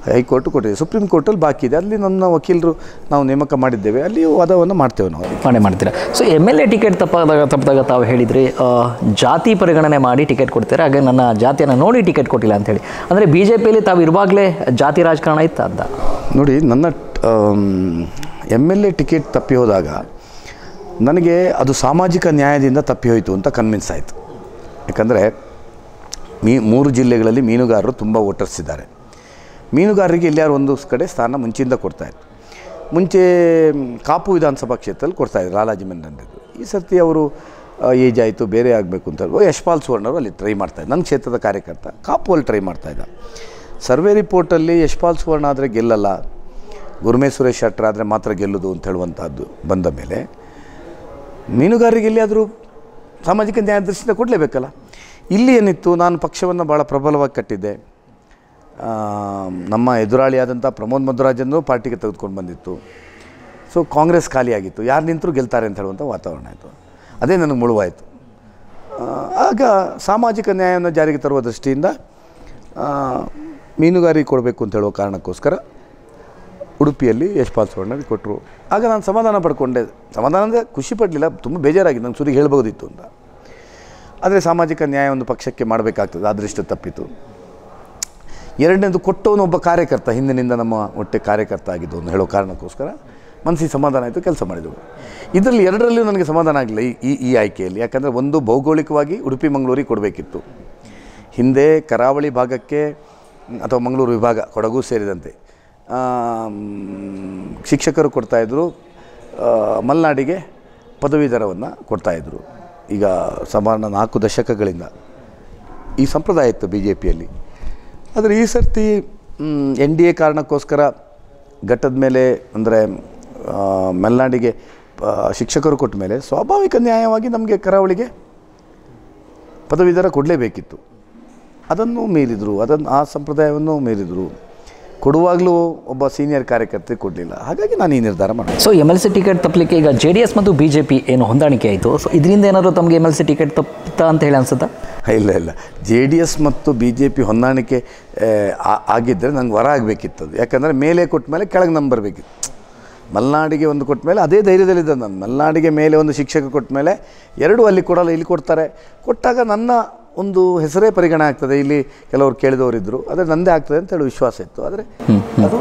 ಹೈಕೋರ್ಟ್ ಕೊಟ್ಟಿದೆ. ಸುಪ್ರೀಂ ಕೋರ್ಟಲ್ಲಿ ಬಾಕಿ ಇದೆ, ಅಲ್ಲಿ ನನ್ನ ವಕೀಲರು ನಾವು ನೇಮಕ ಮಾಡಿದ್ದೇವೆ, ಅಲ್ಲಿ ವಾದವನ್ನು ಮಾಡ್ತೇವೆ, ನಾವು ಮಾಡ್ತೀರಾ. ಸೊ MLA ಟಿಕೆಟ್ ತಪ್ಪಿದಾಗ ತಾವು ಹೇಳಿದ್ರಿ ಜಾತಿ ಪರಿಗಣನೆ ಮಾಡಿ ಟಿಕೆಟ್ ಕೊಡ್ತಾರೆ, ಹಾಗೆ ನನ್ನ ಜಾತಿಯನ್ನು ನೋಡಿ ಟಿಕೆಟ್ ಕೊಟ್ಟಿಲ್ಲ ಅಂಥೇಳಿ. ಅಂದರೆ BJPಯಲ್ಲಿ ತಾವು ಇರುವಾಗಲೇ ಜಾತಿ ರಾಜಕಾರಣ ಇತ್ತು ಅಂತ? ನೋಡಿ, ನನ್ನ MLA ಟಿಕೆಟ್ ತಪ್ಪಿ ಹೋದಾಗ ನನಗೆ ಅದು ಸಾಮಾಜಿಕ ನ್ಯಾಯದಿಂದ ತಪ್ಪಿ ಹೋಯಿತು ಅಂತ ಕನ್ವಿನ್ಸ್ ಆಯಿತು. ಯಾಕಂದರೆ 3 ಜಿಲ್ಲೆಗಳಲ್ಲಿ ಮೀನುಗಾರರು ತುಂಬ ವೋಟರ್ಸ್ ಇದ್ದಾರೆ. ಮೀನುಗಾರರಿಗೆ ಎಲ್ಲಾರು ಒಂದು ಕಡೆ ಸ್ಥಾನ ಮುಂಚೆಯಿಂದ ಕೊಡ್ತಾಯಿದ್ರು. ಮುಂಚೆ ಕಾಪು ವಿಧಾನಸಭಾ ಕ್ಷೇತ್ರದಲ್ಲಿ ಕೊಡ್ತಾಯಿದ್ರು ಲಾಲಾಜಿ ಮೆಂಡನ್ರಿಗೂ. ಈ ಸರ್ತಿ ಅವರು ಏಜ್ ಆಯಿತು, ಬೇರೆ ಆಗಬೇಕು ಅಂತ ಹೇಳಿ ಯಶ್ಪಾಲ್ ಸುವರ್ಣರು ಅಲ್ಲಿ ಟ್ರೈ ಮಾಡ್ತಾಯಿದ್ರು. ನನ್ನ ಕ್ಷೇತ್ರದ ಕಾರ್ಯಕರ್ತ ಕಾಪು ಅಲ್ಲಿ ಟ್ರೈ ಮಾಡ್ತಾಯಿದ್ದ. ಸರ್ವೆ ರಿಪೋರ್ಟಲ್ಲಿ ಯಶ್ಪಾಲ್ ಸುವರ್ಣ ಆದರೆ ಗೆಲ್ಲಲ್ಲ, ಗುರುಮೇ ಸುರೇಶ್ ಶೆಟ್ಟರ್ ಆದರೆ ಮಾತ್ರ ಗೆಲ್ಲೋದು ಅಂತ ಹೇಳುವಂಥದ್ದು ಬಂದ ಮೇಲೆ ಮೀನುಗಾರರಿಗೆ ಎಲ್ಲಿಯಾದರೂ ಸಾಮಾಜಿಕ ನ್ಯಾಯ ದೃಷ್ಟಿಯಿಂದ ಕೊಡಲೇಬೇಕಲ್ಲ. ಇಲ್ಲಿ ಏನಿತ್ತು, ನಾನು ಪಕ್ಷವನ್ನು ಭಾಳ ಪ್ರಬಲವಾಗಿ ಕಟ್ಟಿದ್ದೆ. ನಮ್ಮ ಎದುರಾಳಿಯಾದಂಥ ಪ್ರಮೋದ್ ಮಧ್ವರಾಜನ್ನು ಪಾರ್ಟಿಗೆ ತೆಗೆದುಕೊಂಡು ಬಂದಿತ್ತು. ಸೊ ಕಾಂಗ್ರೆಸ್ ಖಾಲಿಯಾಗಿತ್ತು, ಯಾರು ನಿಂತರೂ ಗೆಲ್ತಾರೆ ಅಂತ ಹೇಳುವಂಥ ವಾತಾವರಣ ಆಯಿತು. ಅದೇ ನನಗೆ ಮುಳುವಾಯಿತು. ಆಗ ಸಾಮಾಜಿಕ ನ್ಯಾಯವನ್ನು ಜಾರಿಗೆ ತರುವ ದೃಷ್ಟಿಯಿಂದ ಮೀನುಗಾರಿಗೆ ಕೊಡಬೇಕು ಅಂತ ಹೇಳುವ ಕಾರಣಕ್ಕೋಸ್ಕರ ಉಡುಪಿಯಲ್ಲಿ ಯಶ್ಪಾಲ್ ಸುವರ್ಣರಿಗೆ ಕೊಟ್ಟರು. ಆಗ ನಾನು ಸಮಾಧಾನ ಪಡ್ಕೊಂಡೆ. ಸಮಾಧಾನ ಅಂದರೆ ಖುಷಿ ಪಡಲಿಲ್ಲ, ತುಂಬ ಬೇಜಾರಾಗಿತ್ತು, ನಂಗೆ ಸುರಿಗೆ ಹೇಳ್ಬೋದಿತ್ತು ಅಂತ. ಆದರೆ ಸಾಮಾಜಿಕ ನ್ಯಾಯ ಒಂದು ಪಕ್ಷಕ್ಕೆ ಮಾಡಬೇಕಾಗ್ತದೆ, ಆ ದೃಷ್ಟಿ ತಪ್ಪಿತು. ಎರಡನೇದು, ಕೊಟ್ಟವನು ಒಬ್ಬ ಕಾರ್ಯಕರ್ತ, ಹಿಂದಿನಿಂದ ನಮ್ಮ ಒಟ್ಟೆ ಕಾರ್ಯಕರ್ತ ಆಗಿದ್ದು ಹೇಳೋ ಕಾರಣಕ್ಕೋಸ್ಕರ ಮನಸ್ಸಿಗೆ ಸಮಾಧಾನ ಆಯಿತು, ಕೆಲಸ ಮಾಡಿದೆವು. ಇದರಲ್ಲಿ ಎರಡರಲ್ಲೂ ನನಗೆ ಸಮಾಧಾನ ಆಗಲಿಲ್ಲ ಈ ಆಯ್ಕೆಯಲ್ಲಿ. ಯಾಕಂದರೆ ಒಂದು ಭೌಗೋಳಿಕವಾಗಿ ಉಡುಪಿ ಮಂಗಳೂರಿಗೆ ಕೊಡಬೇಕಿತ್ತು, ಹಿಂದೆ ಕರಾವಳಿ ಭಾಗಕ್ಕೆ ಅಥವಾ ಮಂಗಳೂರು ವಿಭಾಗ ಕೊಡಗು ಸೇರಿದಂತೆ ಶಿಕ್ಷಕರು ಕೊಡ್ತಾಯಿದ್ರು, ಮಲೆನಾಡಿಗೆ ಪದವೀಧರವನ್ನು ಕೊಡ್ತಾಯಿದ್ರು. ಈಗ ಸಾಮಾನ್ಯ 4 ದಶಕಗಳಿಂದ ಈ ಸಂಪ್ರದಾಯ ಇತ್ತು ಬಿ ಜೆ ಪಿಯಲ್ಲಿ. ಆದರೆ ಈ ಸರ್ತಿ NDA ಕಾರಣಕ್ಕೋಸ್ಕರ ಘಟ್ಟದ ಮೇಲೆ ಅಂದರೆ ಮಲೆನಾಡಿಗೆ ಶಿಕ್ಷಕರು ಕೊಟ್ಟ ಮೇಲೆ ಸ್ವಾಭಾವಿಕ ನ್ಯಾಯವಾಗಿ ನಮಗೆ ಕರಾವಳಿಗೆ ಪದವೀಧರ ಕೊಡಲೇಬೇಕಿತ್ತು. ಅದನ್ನು ಮೀರಿದರು, ಆ ಸಂಪ್ರದಾಯವನ್ನು ಮೀರಿದರು. ಕೊಡುವಾಗಲೂ ಒಬ್ಬ ಸೀನಿಯರ್ ಕಾರ್ಯಕರ್ತೆ ಕೊಡಲಿಲ್ಲ. ಹಾಗಾಗಿ ನಾನು ಈ ನಿರ್ಧಾರ ಮಾಡಿದೆ. ಸೊ MLC ಟಿಕೆಟ್ ತಪ್ಪಲಿಕ್ಕೆ ಈಗ JDS ಮತ್ತು BJP ಏನು ಹೊಂದಾಣಿಕೆ ಆಯಿತು, ಸೊ ಇದರಿಂದ ಏನಾದರೂ ತಮಗೆ MLC ಟಿಕೆಟ್ ತಪ್ಪುತ್ತಾ ಅಂತ ಹೇಳಿ ಅನ್ಸುತ್ತಾ? ಇಲ್ಲ, JDS ಮತ್ತು BJP ಹೊಂದಾಣಿಕೆ ಆಗಿದ್ದರೆ ನಂಗೆ ವರ ಆಗಬೇಕಿತ್ತು. ಯಾಕಂದರೆ ಮೇಲೆ ಕೊಟ್ಟ ಮೇಲೆ ಕೆಳಗೆ ನಂಬರ್ ಬೇಕಿತ್ತು. ಮಲೆನಾಡಿಗೆ ಒಂದು ಕೊಟ್ಟ ಮೇಲೆ ಅದೇ ಧೈರ್ಯದಲ್ಲಿದ್ದ ನಾನು. ಮಲೆನಾಡಿಗೆ ಮೇಲೆ ಒಂದು ಶಿಕ್ಷಕ ಕೊಟ್ಟ ಮೇಲೆ 2 ಅಲ್ಲಿ ಕೊಡಲ್ಲ, ಇಲ್ಲಿ ಕೊಡ್ತಾರೆ. ಕೊಟ್ಟಾಗ ನನ್ನ ಒಂದು ಹೆಸರೇ ಪರಿಗಣನೆ ಆಗ್ತದೆ. ಇಲ್ಲಿ ಕೆಲವರು ಕೇಳಿದವರಿದ್ದರು, ಆದರೆ ನಂದೇ ಆಗ್ತದೆ ಅಂತ ಹೇಳಿ ವಿಶ್ವಾಸ ಇತ್ತು. ಆದರೆ ಅದು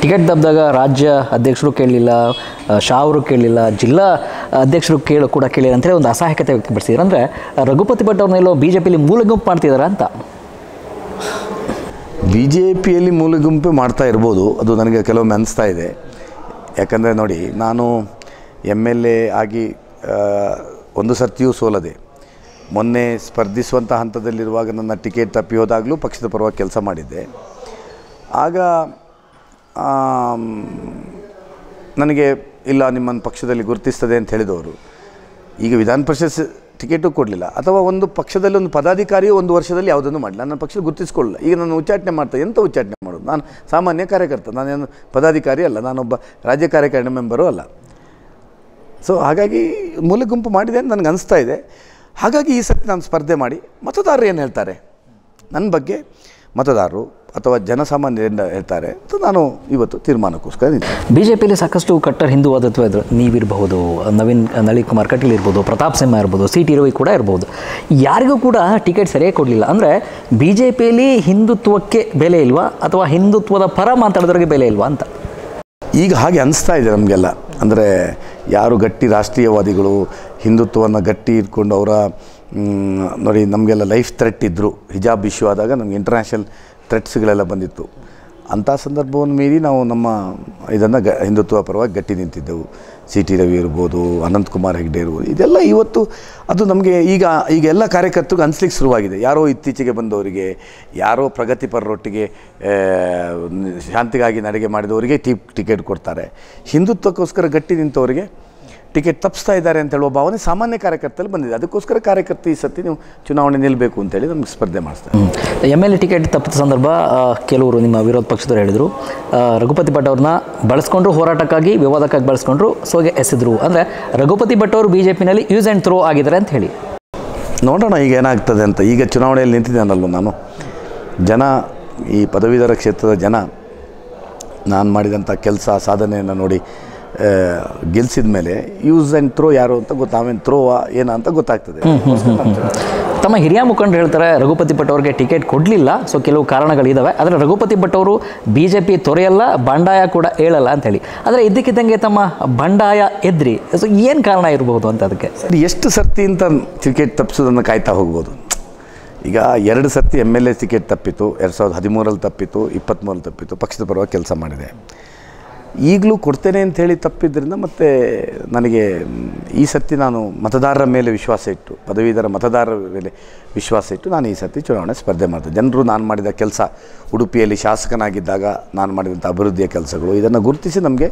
ಟಿಕೆಟ್ ದಬ್ಬಿದಾಗ ರಾಜ್ಯ ಅಧ್ಯಕ್ಷರು ಕೇಳಲಿಲ್ಲ, ಶಾ ಅವರು ಕೇಳಲಿಲ್ಲ, ಜಿಲ್ಲಾ ಅಧ್ಯಕ್ಷರು ಕೂಡ ಕೇಳಿಲ್ಲ ಅಂತೇಳಿ ಒಂದು ಅಸಹಾಯಕತೆ ವ್ಯಕ್ತಪಡಿಸಿದ್ರು. ಅಂದರೆ ರಘುಪತಿ ಭಟ್ ಅವ್ರನ್ನೆಲ್ಲೋ BJPಯಲ್ಲಿ ಮೂಲಗುಂಪು ಮಾಡ್ತಿದ್ದಾರೆ ಅಂತ. BJPಯಲ್ಲಿ ಮೂಲಗುಂಪು ಮಾಡ್ತಾ ಇರ್ಬೋದು, ಅದು ನನಗೆ ಕೆಲವೊಮ್ಮೆ ಅನಿಸ್ತಾ ಇದೆ. ಯಾಕಂದರೆ ನೋಡಿ, ನಾನು MLA ಆಗಿ ಒಂದು ಸರ್ತಿಯೂ ಸೋಲದೆ, ಮೊನ್ನೆ ಸ್ಪರ್ಧಿಸುವಂಥ ಹಂತದಲ್ಲಿರುವಾಗ ನನ್ನ ಟಿಕೆಟ್ ತಪ್ಪಿ ಹೋದಾಗಲೂ ಪಕ್ಷದ ಪರವಾಗಿ ಕೆಲಸ ಮಾಡಿದ್ದೆ. ಆಗ ನನಗೆ ಇಲ್ಲ, ನಿಮ್ಮನ್ನು ಪಕ್ಷದಲ್ಲಿ ಗುರುತಿಸ್ತದೆ ಅಂತ ಹೇಳಿದವರು ಈಗ ವಿಧಾನ ಪರಿಷತ್ ಟಿಕೆಟು ಕೊಡಲಿಲ್ಲ, ಅಥವಾ ಒಂದು ಪಕ್ಷದಲ್ಲಿ ಒಂದು ಪದಾಧಿಕಾರಿಯು 1 ವರ್ಷದಲ್ಲಿ ಯಾವುದನ್ನು ಮಾಡಲಿಲ್ಲ, ನನ್ನ ಪಕ್ಷದ ಗುರುತಿಸ್ಕೊಳ್ಳಿಲ್ಲ. ಈಗ ನಾನು ಉಚ್ಚಾಟನೆ ಮಾಡ್ತಾ, ಎಂಥ ಉಚ್ಚಾಟನೆ ಮಾಡೋದು? ನಾನು ಸಾಮಾನ್ಯ ಕಾರ್ಯಕರ್ತ, ನಾನೇನು ಪದಾಧಿಕಾರಿ ಅಲ್ಲ, ನಾನೊಬ್ಬ ರಾಜ್ಯ ಕಾರ್ಯಕಾರಿಣಿ ಮೆಂಬರು ಅಲ್ಲ. ಸೊ ಹಾಗಾಗಿ ಮೂಲಗುಂಪು ಮಾಡಿದೆ ಅಂತ ನನಗೆ ಅನಿಸ್ತಾ ಇದೆ. ಹಾಗಾಗಿ ಈ ಸರ್ತಿ ನಾನು ಸ್ಪರ್ಧೆ ಮಾಡಿ ಮತದಾರರು ಏನು ಹೇಳ್ತಾರೆ ನನ್ನ ಬಗ್ಗೆ, ಮತದಾರರು ಅಥವಾ ಜನಸಾಮಾನ್ಯರಿಂದ ಹೇಳ್ತಾರೆ ಅಂತ ನಾನು ಇವತ್ತು ತೀರ್ಮಾನಕ್ಕೋಸ್ಕರ ನಿಂತೆ. BJPಯಲ್ಲಿ ಸಾಕಷ್ಟು ಕಟ್ಟರ್ ಹಿಂದುವಾದತ್ವ ಇದ್ರು. ನೀವಿರ್ಬೋದು, ನಳಿನ್ ಕುಮಾರ್ ಕಟೀಲ್ ಇರ್ಬೋದು, ಪ್ರತಾಪ್ ಸಿಂಹ ಇರ್ಬೋದು, CT ರವಿ ಕೂಡ ಇರ್ಬೋದು. ಯಾರಿಗೂ ಕೂಡ ಟಿಕೆಟ್ ಸರಿಯಾಗಿ ಕೊಡಲಿಲ್ಲ. ಅಂದರೆ BJPಯಲ್ಲಿ ಹಿಂದುತ್ವಕ್ಕೆ ಬೆಲೆ ಇಲ್ವಾ, ಅಥವಾ ಹಿಂದುತ್ವದ ಪರ ಮಾತಾಡೋದ್ರಿಗೆ ಬೆಲೆ ಇಲ್ವಾ ಅಂತ ಈಗ ಹಾಗೆ ಅನಿಸ್ತಾ ಇದೆ ನಮಗೆಲ್ಲ. ಅಂದರೆ ಯಾರು ಗಟ್ಟಿ ರಾಷ್ಟ್ರೀಯವಾದಿಗಳು ಹಿಂದುತ್ವವನ್ನು ಗಟ್ಟಿ ಇಟ್ಕೊಂಡು ಅವರ ನೋಡಿ, ನಮಗೆಲ್ಲ ಲೈಫ್ ಥ್ರೆಟ್ ಇದ್ದರು. ಹಿಜಾಬ್ ಇಶ್ಯೂ ಆದಾಗ ನಮಗೆ ಇಂಟರ್ನ್ಯಾಷನಲ್ ಥ್ರೆಟ್ಸ್ಗಳೆಲ್ಲ ಬಂದಿತ್ತು. ಅಂಥ ಸಂದರ್ಭವನ್ನು ಮೀರಿ ನಾವು ನಮ್ಮ ಇದನ್ನು ಹಿಂದುತ್ವ ಪರವಾಗಿ ಗಟ್ಟಿ ನಿಂತಿದ್ದೆವು. CT ರವಿ ಇರ್ಬೋದು, ಅನಂತಕುಮಾರ್ ಹೆಗ್ಡೆ ಇರ್ಬೋದು, ಇದೆಲ್ಲ ಇವತ್ತು ಅದು ನಮಗೆ ಈಗ ಎಲ್ಲ ಕಾರ್ಯಕರ್ತರಿಗೂ ಅನಿಸ್ಲಿಕ್ಕೆ ಶುರುವಾಗಿದೆ. ಯಾರೋ ಇತ್ತೀಚೆಗೆ ಬಂದವರಿಗೆ, ಯಾರೋ ಪ್ರಗತಿಪರರೊಟ್ಟಿಗೆ ಶಾಂತಿಗಾಗಿ ನಡಿಗೆ ಮಾಡಿದವರಿಗೆ ಟಿಕೆಟ್ ಕೊಡ್ತಾರೆ. ಹಿಂದುತ್ವಕ್ಕೋಸ್ಕರ ಗಟ್ಟಿ ನಿಂತವರಿಗೆ ಟಿಕೆಟ್ ತಪ್ಪಿಸ್ತಾ ಇದ್ದಾರೆ ಅಂತ ಹೇಳುವ ಭಾವನೆ ಸಾಮಾನ್ಯ ಕಾರ್ಯಕರ್ತರಲ್ಲಿ ಬಂದಿದೆ. ಅದಕ್ಕೋಸ್ಕರ ಕಾರ್ಯಕರ್ತ ಈ ಸರ್ತಿ ನೀವು ಚುನಾವಣೆ ನಿಲ್ಲಬೇಕು ಅಂತೇಳಿ ನಮ್ಗೆ ಸ್ಪರ್ಧೆ ಮಾಡಿಸ್ತಾರೆ. MLA ಟಿಕೆಟ್ ತಪ್ಪಿದ ಸಂದರ್ಭ ಕೆಲವರು ನಿಮ್ಮ ವಿರೋಧ ಪಕ್ಷದವರು ಹೇಳಿದರು, ರಘುಪತಿ ಭಟ್ ಅವ್ರನ್ನ ಬಳಸ್ಕೊಂಡ್ರು, ಹೋರಾಟಕ್ಕಾಗಿ ವಿವಾದಕ್ಕಾಗಿ ಬಳಸ್ಕೊಂಡ್ರು, ಸೋಗೆ ಎಸೆದ್ರು. ಅಂದರೆ ರಘುಪತಿ ಭಟ್ ಅವರು BJPನಲ್ಲಿ ಯೂಸ್ ಆ್ಯಂಡ್ ಥ್ರೋ ಆಗಿದ್ದಾರೆ ಅಂತ ಹೇಳಿ. ನೋಡೋಣ ಈಗ ಏನಾಗ್ತದೆ ಅಂತ. ಈಗ ಚುನಾವಣೆಯಲ್ಲಿ ನಿಂತಿದ್ದಾನಲ್ಲ ನಾನು, ಜನ, ಈ ಪದವೀಧರ ಕ್ಷೇತ್ರದ ಜನ ನಾನು ಮಾಡಿದಂಥ ಕೆಲಸ ಸಾಧನೆಯನ್ನು ನೋಡಿ ಗೆಲ್ಸಿದ ಮೇಲೆ ಯೂಸ್ ಆ್ಯಂಡ್ ಥ್ರೋ ಯಾರು ಅಂತ ನಾವೇನು ಥ್ರೋವಾ ಏನ ಅಂತ ಗೊತ್ತಾಗ್ತದೆ. ತಮ್ಮ ಹಿರಿಯ ಮುಖಂಡರು ಹೇಳ್ತಾರೆ ರಘುಪತಿ ಭಟ್ ಅವ್ರಿಗೆ ಟಿಕೆಟ್ ಕೊಡಲಿಲ್ಲ, ಸೊ ಕೆಲವು ಕಾರಣಗಳಿದ್ದಾವೆ. ಆದರೆ ರಘುಪತಿ ಭಟ್ ಅವರು BJP ತೊರೆಯಲ್ಲ, ಬಂಡಾಯ ಕೂಡ ಹೇಳಲ್ಲ ಅಂಥೇಳಿ. ಆದರೆ ಇದ್ದಕ್ಕಿದ್ದಂಗೆ ತಮ್ಮ ಬಂಡಾಯ ಎದ್ರಿ, ಸೊ ಏನು ಕಾರಣ ಇರ್ಬೋದು ಅಂತ ಅದಕ್ಕೆ? ಎಷ್ಟು ಸರ್ತಿ ಅಂತ ಟಿಕೆಟ್ ತಪ್ಪಿಸೋದನ್ನು ಕಾಯ್ತಾ ಹೋಗ್ಬೋದು. ಈಗ 2 ಸರ್ತಿ MLA ಟಿಕೆಟ್ ತಪ್ಪಿತ್ತು. 2013ರಲ್ಲಿ ತಪ್ಪಿತ್ತು, 23ರಲ್ಲಿ ತಪ್ಪಿತ್ತು. ಪಕ್ಷದ ಪರವಾಗಿ ಕೆಲಸ ಮಾಡಿದೆ. ಈಗಲೂ ಕೊಡ್ತೇನೆ ಅಂತ ಹೇಳಿ ತಪ್ಪಿದ್ದರಿಂದ ಮತ್ತು ನನಗೆ ಈ ಸರ್ತಿ ನಾನು ಮತದಾರರ ಮೇಲೆ ವಿಶ್ವಾಸ ಇಟ್ಟು, ಪದವೀಧರ ಮತದಾರರ ಮೇಲೆ ವಿಶ್ವಾಸ ಇಟ್ಟು ನಾನು ಈ ಸರ್ತಿ ಚುನಾವಣೆ ಸ್ಪರ್ಧೆ ಮಾಡಿದೆ. ಜನರು ನಾನು ಮಾಡಿದ ಕೆಲಸ, ಉಡುಪಿಯಲ್ಲಿ ಶಾಸಕನಾಗಿದ್ದಾಗ ನಾನು ಮಾಡಿದಂಥ ಅಭಿವೃದ್ಧಿಯ ಕೆಲಸಗಳು, ಇದನ್ನು ಗುರುತಿಸಿ ನಮಗೆ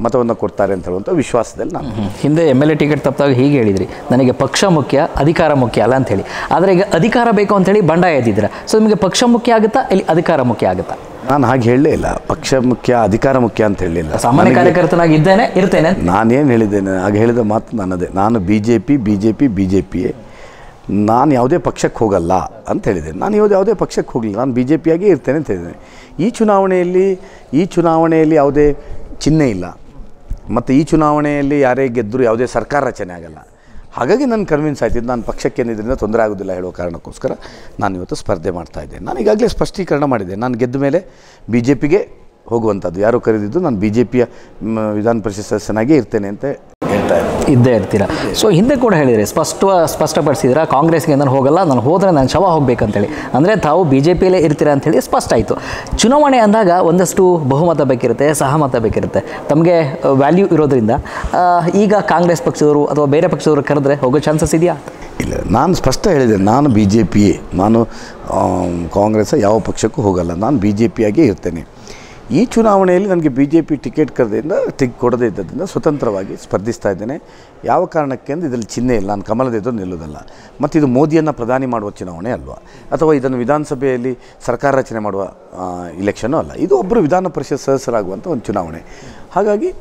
ಮತವನ್ನು ಕೊಡ್ತಾರೆ ಅಂತ ಹೇಳುವಂಥ ವಿಶ್ವಾಸದಲ್ಲಿ ನಾನು. ಹಿಂದೆ MLA ಟಿಕೆಟ್ ತಪ್ಪಿದಾಗ ಹೀಗೆ ಹೇಳಿದ್ರಿ, ನನಗೆ ಪಕ್ಷ ಮುಖ್ಯ, ಅಧಿಕಾರ ಮುಖ್ಯ ಅಲ್ಲ ಅಂಥೇಳಿ. ಆದರೆ ಈಗ ಅಧಿಕಾರ ಬೇಕು ಅಂಥೇಳಿ ಬಂಡಾಯ ಎದ್ದಿದ್ದೀರ. ಸೊ ನಿಮಗೆ ಪಕ್ಷ ಮುಖ್ಯ ಆಗುತ್ತಾ, ಇಲ್ಲಿ ಅಧಿಕಾರ ಮುಖ್ಯ ಆಗುತ್ತಾ? ನಾನು ಹಾಗೆ ಹೇಳಲೇ ಇಲ್ಲ, ಪಕ್ಷ ಮುಖ್ಯ ಅಧಿಕಾರ ಮುಖ್ಯ ಅಂತ ಹೇಳಲಿಲ್ಲ. ಸಾಮಾನ್ಯ ಕಾರ್ಯಕರ್ತನಾಗಿ ಇದ್ದೇನೆ, ಇರ್ತೇನೆ. ನಾನೇನು ಹೇಳಿದ್ದೇನೆ, ಆಗ ಹೇಳಿದ ಮಾತು ನನ್ನದೇ. ನಾನು BJPಯೇ, ನಾನು ಯಾವುದೇ ಪಕ್ಷಕ್ಕೆ ಹೋಗಲ್ಲ ಅಂತ ಹೇಳಿದ್ದೇನೆ. ನಾನು ಯಾವುದೇ ಪಕ್ಷಕ್ಕೆ ಹೋಗಲಿಲ್ಲ, ನಾನು BJPಯಾಗೇ ಇರ್ತೇನೆ ಅಂತ ಹೇಳಿದ್ದೇನೆ. ಈ ಚುನಾವಣೆಯಲ್ಲಿ ಯಾವುದೇ ಚಿಹ್ನೆ ಇಲ್ಲ, ಮತ್ತು ಈ ಚುನಾವಣೆಯಲ್ಲಿ ಯಾರೇ ಗೆದ್ದರೂ ಯಾವುದೇ ಸರ್ಕಾರ ರಚನೆ ಆಗಲ್ಲ. ಹಾಗಾಗಿ ನಾನು ಕನ್ವಿನ್ಸ್ ಆಯ್ತಿದ್ದು, ನಾನು ಪಕ್ಷಕ್ಕೇನು ಇದರಿಂದ ತೊಂದರೆ ಆಗೋದಿಲ್ಲ ಹೇಳೋ ಕಾರಣಕ್ಕೋಸ್ಕರ ನಾನು ಇವತ್ತು ಸ್ಪರ್ಧೆ ಮಾಡ್ತಾಯಿದ್ದೆ. ನಾನು ಈಗಾಗಲೇ ಸ್ಪಷ್ಟೀಕರಣ ಮಾಡಿದೆ, ನಾನು ಗೆದ್ದ ಮೇಲೆ BJPಗೆ ಹೋಗುವಂಥದ್ದು. ಯಾರು ಕರೆದಿದ್ದು, ನಾನು BJPಯ ವಿಧಾನ ಪರಿಷತ್ ಸದಸ್ಯನಾಗೇ ಇರ್ತೇನೆ ಅಂತ ಹೇಳ್ತಾ ಇದ್ದೇ ಇರ್ತೀರಾ. ಸೊ ಹಿಂದೆ ಕೂಡ ಹೇಳಿದರೆ ಸ್ಪಷ್ಟಪಡಿಸಿದ್ರೆ ಕಾಂಗ್ರೆಸ್ಗೆ ನಾನು ಹೋಗಲ್ಲ, ನಾನು ಹೋದರೆ ನಾನು ಶವ ಹೋಗ್ಬೇಕಂತೇಳಿ, ಅಂದರೆ ತಾವು ಬಿ ಜೆ ಪಿಯಲ್ಲೇ ಇರ್ತೀರಾ ಅಂಥೇಳಿ ಸ್ಪಷ್ಟ ಆಯಿತು. ಚುನಾವಣೆ ಅಂದಾಗ ಒಂದಷ್ಟು ಬಹುಮತ ಬೇಕಿರುತ್ತೆ, ಸಹಮತ ಬೇಕಿರುತ್ತೆ, ತಮಗೆ ವ್ಯಾಲ್ಯೂ ಇರೋದ್ರಿಂದ ಈಗ ಕಾಂಗ್ರೆಸ್ ಪಕ್ಷದವರು ಅಥವಾ ಬೇರೆ ಪಕ್ಷದವರು ಕರೆದ್ರೆ ಹೋಗೋ ಚಾನ್ಸಸ್ ಇದೆಯಾ? ಇಲ್ಲ, ನಾನು ಸ್ಪಷ್ಟ ಹೇಳಿದೆ, ನಾನು ಬಿ ಜೆ ಪಿಯೇ, ನಾನು ಕಾಂಗ್ರೆಸ್ ಯಾವ ಪಕ್ಷಕ್ಕೂ ಹೋಗಲ್ಲ, ನಾನು ಬಿ ಜೆ ಪಿಯಾಗೇ ಇರ್ತೇನೆ. ಈ ಚುನಾವಣೆಯಲ್ಲಿ ನನಗೆ ಬಿ ಜೆ ಪಿ ಟಿಕೆಟ್ ಕೊಡದೇ ಇದ್ದದ್ರಿಂದ ಸ್ವತಂತ್ರವಾಗಿ ಸ್ಪರ್ಧಿಸ್ತಾ ಇದ್ದೇನೆ. ಯಾವ ಕಾರಣಕ್ಕೆ ಅಂದರೆ ಇದರಲ್ಲಿ ಚಿಹ್ನೆ ಇಲ್ಲ, ನಾನು ಕಮಲದ ಎದುರು ನಿಲ್ಲೋದಲ್ಲ. ಮತ್ತು ಇದು ಮೋದಿಯನ್ನು ಪ್ರಧಾನಿ ಮಾಡುವ ಚುನಾವಣೆ ಅಲ್ವಾ, ಅಥವಾ ಇದನ್ನು ವಿಧಾನಸಭೆಯಲ್ಲಿ ಸರ್ಕಾರ ರಚನೆ ಮಾಡುವ ಇಲೆಕ್ಷನ್ನೂ ಅಲ್ಲ. ಇದು ಒಬ್ಬರು ವಿಧಾನ ಪರಿಷತ್ ಸದಸ್ಯರಾಗುವಂಥ ಒಂದು ಚುನಾವಣೆ. ಹಾಗಾಗಿ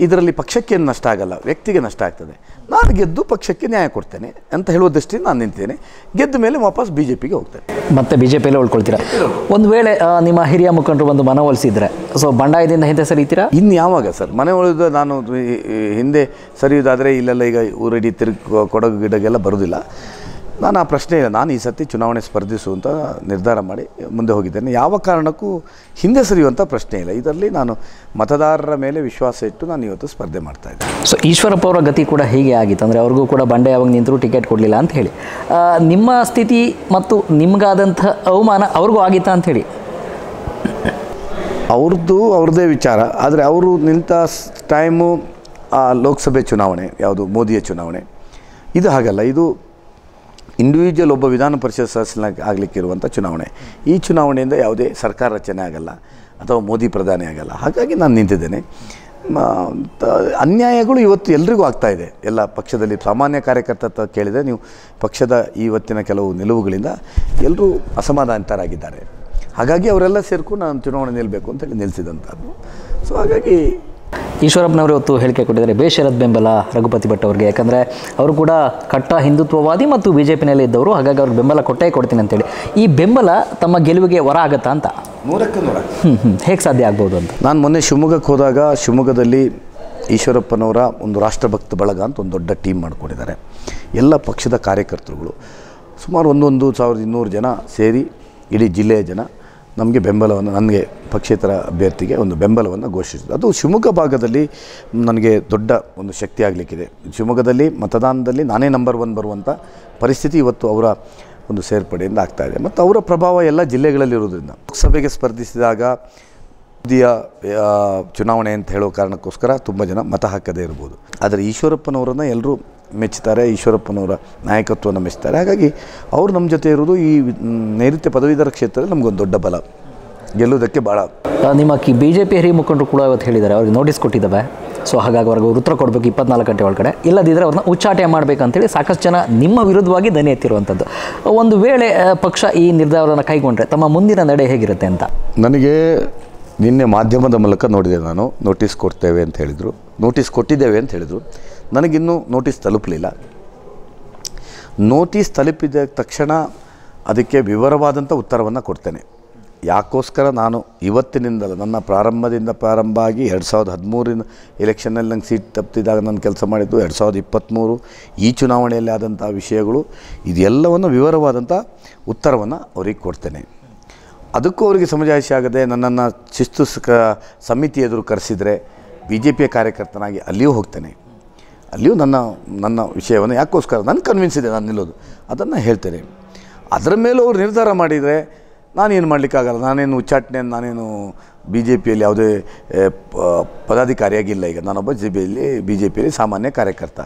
ಇದರಲ್ಲಿ ಪಕ್ಷಕ್ಕೆ ನಷ್ಟ ಆಗಲ್ಲ, ವ್ಯಕ್ತಿಗೆ ನಷ್ಟ ಆಗ್ತದೆ. ನಾನು ಗೆದ್ದು ಪಕ್ಷಕ್ಕೆ ನ್ಯಾಯ ಕೊಡ್ತೇನೆ ಅಂತ ಹೇಳುವ ದೃಷ್ಟಿಯಿಂದ ನಾನು ನಿಂತೇನೆ. ಗೆದ್ದ ಮೇಲೆ ವಾಪಸ್ ಬಿ ಜೆ ಪಿಗೆ ಹೋಗ್ತೇನೆ. ಮತ್ತೆ ಬಿ ಜೆ ಪಿಯಲ್ಲೇ ಉಳ್ಕೊಳ್ತೀರಾ? ಒಂದು ವೇಳೆ ನಿಮ್ಮ ಹಿರಿಯ ಮುಖಂಡರು ಒಂದು ಮನವೊಲಿಸಿದ್ರೆ ಸೊ ಬಂಡಾಯದಿಂದ ಹಿಂದೆ ಸರಿತೀರಾ? ಇನ್ನು ಯಾವಾಗ ಸರ್ ಮನೆ ಒಳಗೆ ನಾನು ಹಿಂದೆ ಸರಿಯೋದಾದರೆ ಇಲ್ಲೆಲ್ಲ ಈಗ ಊರಡಿ ಕೊಡಗು ಗಿಡಗೆಲ್ಲ ಬರೋದಿಲ್ಲ. ನಾನು ಆ ಪ್ರಶ್ನೆ ಇಲ್ಲ. ನಾನು ಈ ಸತಿ ಚುನಾವಣೆ ಸ್ಪರ್ಧಿಸುವಂಥ ನಿರ್ಧಾರ ಮಾಡಿ ಮುಂದೆ ಹೋಗಿದ್ದೇನೆ. ಯಾವ ಕಾರಣಕ್ಕೂ ಹಿಂದೆ ಸರಿಯುವಂಥ ಪ್ರಶ್ನೆ ಇಲ್ಲ. ಇದರಲ್ಲಿ ನಾನು ಮತದಾರರ ಮೇಲೆ ವಿಶ್ವಾಸ ಇಟ್ಟು ನಾನು ಇವತ್ತು ಸ್ಪರ್ಧೆ ಮಾಡ್ತಾಯಿದ್ದೆ. ಸೊ ಈಶ್ವರಪ್ಪ ಅವರ ಗತಿ ಕೂಡ ಹೀಗೆ ಆಗಿತ್ತು, ಅಂದರೆ ಅವ್ರಿಗೂ ಕೂಡ ಬಂಡೆ ಯಾವಾಗ ನಿಂತರೂ ಟಿಕೆಟ್ ಕೊಡಲಿಲ್ಲ ಅಂತ ಹೇಳಿ. ನಿಮ್ಮ ಸ್ಥಿತಿ ಮತ್ತು ನಿಮಗಾದಂಥ ಅವಮಾನ ಅವ್ರಿಗೂ ಆಗಿತ್ತಾ ಅಂಥೇಳಿ? ಅವ್ರದ್ದೇ ವಿಚಾರ. ಆದರೆ ಅವರು ನಿಂತ ಟೈಮು ಲೋಕಸಭೆ ಚುನಾವಣೆ, ಯಾವುದು ಮೋದಿಯ ಚುನಾವಣೆ. ಇದು ಹಾಗಲ್ಲ, ಇದು ಇಂಡಿವಿಜುವಲ್ ಒಬ್ಬ ವಿಧಾನ ಪರಿಷತ್ ಸದಸ್ಯನಾಗಿ ಆಗಲಿಕ್ಕಿರುವಂಥ ಚುನಾವಣೆ. ಈ ಚುನಾವಣೆಯಿಂದ ಯಾವುದೇ ಸರ್ಕಾರ ರಚನೆ ಆಗಲ್ಲ ಅಥವಾ ಮೋದಿ ಪ್ರಧಾನಿ ಆಗಲ್ಲ. ಹಾಗಾಗಿ ನಾನು ನಿಂತಿದ್ದೇನೆ. ಅನ್ಯಾಯಗಳು ಇವತ್ತು ಎಲ್ರಿಗೂ ಆಗ್ತಾಯಿದೆ, ಎಲ್ಲ ಪಕ್ಷದಲ್ಲಿ. ಸಾಮಾನ್ಯ ಕಾರ್ಯಕರ್ತ ಕೇಳಿದರೆ ನೀವು ಪಕ್ಷದ ಇವತ್ತಿನ ಕೆಲವು ನಿಲುವುಗಳಿಂದ ಎಲ್ಲರೂ ಅಸಮಾಧಾನಿತರಾಗಿದ್ದಾರೆ. ಹಾಗಾಗಿ ಅವರೆಲ್ಲ ಸೇರ್ಕೊಂಡು ನಾನು ಚುನಾವಣೆ ನಿಲ್ಲಬೇಕು ಅಂತೇಳಿ ನಿಲ್ಲಿಸಿದಂಥದ್ದು. ಸೊ ಹಾಗಾಗಿ ಈಶ್ವರಪ್ಪನವರು ಇವತ್ತು ಹೇಳಿಕೆ ಕೊಟ್ಟಿದ್ದಾರೆ, ಬೇಷರತ್ ಬೆಂಬಲ ರಘುಪತಿ ಭಟ್ ಅವರಿಗೆ. ಯಾಕಂದರೆ ಅವರು ಕೂಡ ಕಟ್ಟ ಹಿಂದುತ್ವವಾದಿ ಮತ್ತು ಬಿ ಜೆ ಪಿನಲ್ಲಿ ಇದ್ದವರು, ಹಾಗಾಗಿ ಅವ್ರಿಗೆ ಬೆಂಬಲ ಕೊಟ್ಟೇ ಕೊಡ್ತೀನಿ ಅಂತೇಳಿ. ಈ ಬೆಂಬಲ ತಮ್ಮ ಗೆಲುವಿಗೆ ವರ ಆಗುತ್ತಾ ಅಂತ? 100% ಹೇಗೆ ಸಾಧ್ಯ ಆಗ್ಬೋದು ಅಂತ? ನಾನು ಮೊನ್ನೆ ಶಿವಮೊಗ್ಗಕ್ಕೆ ಹೋದಾಗ ಶಿವಮೊಗ್ಗದಲ್ಲಿ ಈಶ್ವರಪ್ಪನವರ ಒಂದು ರಾಷ್ಟ್ರಭಕ್ತ ಬಳಗ ಅಂತ ಒಂದು ದೊಡ್ಡ ಟೀಮ್ ಮಾಡ್ಕೊಂಡಿದ್ದಾರೆ. ಎಲ್ಲ ಪಕ್ಷದ ಕಾರ್ಯಕರ್ತರುಗಳು ಸುಮಾರು 1200 ಜನ ಸೇರಿ ಇಡೀ ಜಿಲ್ಲೆಯ ಜನ ನಮಗೆ ಬೆಂಬಲವನ್ನು, ನನಗೆ ಪಕ್ಷೇತರ ಅಭ್ಯರ್ಥಿಗೆ ಒಂದು ಬೆಂಬಲವನ್ನು ಘೋಷಿಸಿದ್ದು. ಅದು ಶಿವಮೊಗ್ಗ ಭಾಗದಲ್ಲಿ ನನಗೆ ದೊಡ್ಡ ಒಂದು ಶಕ್ತಿ ಆಗಲಿಕ್ಕಿದೆ. ಶಿವಮೊಗ್ಗದಲ್ಲಿ ಮತದಾನದಲ್ಲಿ ನಾನೇ ನಂಬರ್ 1 ಬರುವಂಥ ಪರಿಸ್ಥಿತಿ ಇವತ್ತು ಅವರ ಒಂದು ಸೇರ್ಪಡೆಯಿಂದ ಆಗ್ತಾಯಿದೆ. ಮತ್ತು ಅವರ ಪ್ರಭಾವ ಎಲ್ಲ ಜಿಲ್ಲೆಗಳಲ್ಲಿರೋದ್ರಿಂದ ಲೋಕಸಭೆಗೆ ಸ್ಪರ್ಧಿಸಿದಾಗ ಮೋದಿಯ ಚುನಾವಣೆ ಅಂತ ಹೇಳೋ ಕಾರಣಕ್ಕೋಸ್ಕರ ತುಂಬ ಜನ ಮತ ಹಾಕದೇ ಇರ್ಬೋದು. ಆದರೆ ಈಶ್ವರಪ್ಪನವರನ್ನು ಎಲ್ಲರೂ ಮೆಚ್ಚುತ್ತಾರೆ, ಈಶ್ವರಪ್ಪನವರ ನಾಯಕತ್ವವನ್ನು ಮೆಚ್ಚುತ್ತಾರೆ. ಹಾಗಾಗಿ ಅವರು ನಮ್ಮ ಜೊತೆ ಇರೋದು ಈ ನೈಋತ್ಯ ಪದವೀಧರ ಕ್ಷೇತ್ರದಲ್ಲಿ ನಮಗೊಂದು ದೊಡ್ಡ ಬಲ, ಗೆಲ್ಲುವುದಕ್ಕೆ ಭಾಳ. ನಿಮ್ಮ ಬಿ ಜೆ ಪಿ ಹಿರಿಯ ಮುಖಂಡರು ಕೂಡ ಇವತ್ತು ಹೇಳಿದ್ದಾರೆ, ಅವ್ರಿಗೆ ನೋಟಿಸ್ ಕೊಟ್ಟಿದ್ದಾವೆ. ಸೊ ಹಾಗಾಗಿ ಅವ್ರಿಗೆ ಉತ್ತರ ಕೊಡಬೇಕು 24 ಗಂಟೆ ಒಳಗಡೆ, ಇಲ್ಲದಿದ್ದರೆ ಅವ್ರನ್ನ ಉಚ್ಚಾಟನೆ ಮಾಡಬೇಕಂತೇಳಿ ಸಾಕಷ್ಟು ಜನ ನಿಮ್ಮ ವಿರುದ್ಧವಾಗಿ ದನಿ ಎತ್ತಿರುವಂಥದ್ದು. ಒಂದು ವೇಳೆ ಪಕ್ಷ ಈ ನಿರ್ಧಾರವನ್ನು ಕೈಗೊಂಡ್ರೆ ತಮ್ಮ ಮುಂದಿನ ನಡೆ ಹೇಗಿರುತ್ತೆ ಅಂತ? ನನಗೆ ನಿನ್ನೆ ಮಾಧ್ಯಮದ ಮೂಲಕ ನೋಡಿದೆ, ನಾನು ನೋಟಿಸ್ ಕೊಡ್ತೇವೆ ಅಂತ ಹೇಳಿದರು, ನೋಟಿಸ್ ಕೊಟ್ಟಿದ್ದೇವೆ ಅಂತ ಹೇಳಿದರು. ನನಗಿನ್ನೂ ನೋಟಿಸ್ ತಲುಪಲಿಲ್ಲ. ನೋಟಿಸ್ ತಲುಪಿದ ತಕ್ಷಣ ಅದಕ್ಕೆ ವಿವರವಾದಂಥ ಉತ್ತರವನ್ನು ಕೊಡ್ತೇನೆ. ಯಾಕೋಸ್ಕರ ನಾನು ಇವತ್ತಿನಿಂದಲೂ ನನ್ನ ಪ್ರಾರಂಭ ಆಗಿ 2013 ಎಲೆಕ್ಷನ್ನಲ್ಲಿ ನಂಗೆ ಸೀಟ್ ತಪ್ಪಿದಾಗ ನಾನು ಕೆಲಸ ಮಾಡಿದ್ದು, 2023 ಈ ಚುನಾವಣೆಯಲ್ಲಿ ಆದಂಥ ವಿಷಯಗಳು, ಇದೆಲ್ಲವನ್ನು ವಿವರವಾದಂಥ ಉತ್ತರವನ್ನು ಅವ್ರಿಗೆ ಕೊಡ್ತೇನೆ. ಅದಕ್ಕೂ ಅವರಿಗೆ ಸಮಜಾಯಿಷಿ ಆಗದೆ ನನ್ನನ್ನು ಶಿಸ್ತು ಸಮಿತಿ ಎದುರು ಕರೆಸಿದರೆ ಬಿ ಜೆ ಪಿಯ ಕಾರ್ಯಕರ್ತನಾಗಿ ಅಲ್ಲಿಯೂ ಹೋಗ್ತೇನೆ. ಅಲ್ಲಿಯೂ ನನ್ನ ವಿಷಯವನ್ನು ಯಾಕೋಸ್ಕರ ನನಗೆ ಕನ್ವಿನ್ಸ್ ಇದೆ ನಾನು ನಿಲ್ಲೋದು, ಅದನ್ನು ಹೇಳ್ತೇನೆ. ಅದರ ಮೇಲೂ ಅವ್ರು ನಿರ್ಧಾರ ಮಾಡಿದರೆ ನಾನೇನು ಮಾಡಲಿಕ್ಕಾಗಲ್ಲ. ನಾನೇನು ಉಚ್ಚಾಟನೆಯನ್ನು, ನಾನೇನು ಬಿ ಜೆ ಪಿಯಲ್ಲಿ ಯಾವುದೇ ಪದಾಧಿಕಾರಿಯಾಗಿಲ್ಲ. ಈಗ ನಾನೊಬ್ಬ ಬಿ ಜೆ ಪಿಯಲ್ಲಿ ಸಾಮಾನ್ಯ ಕಾರ್ಯಕರ್ತ.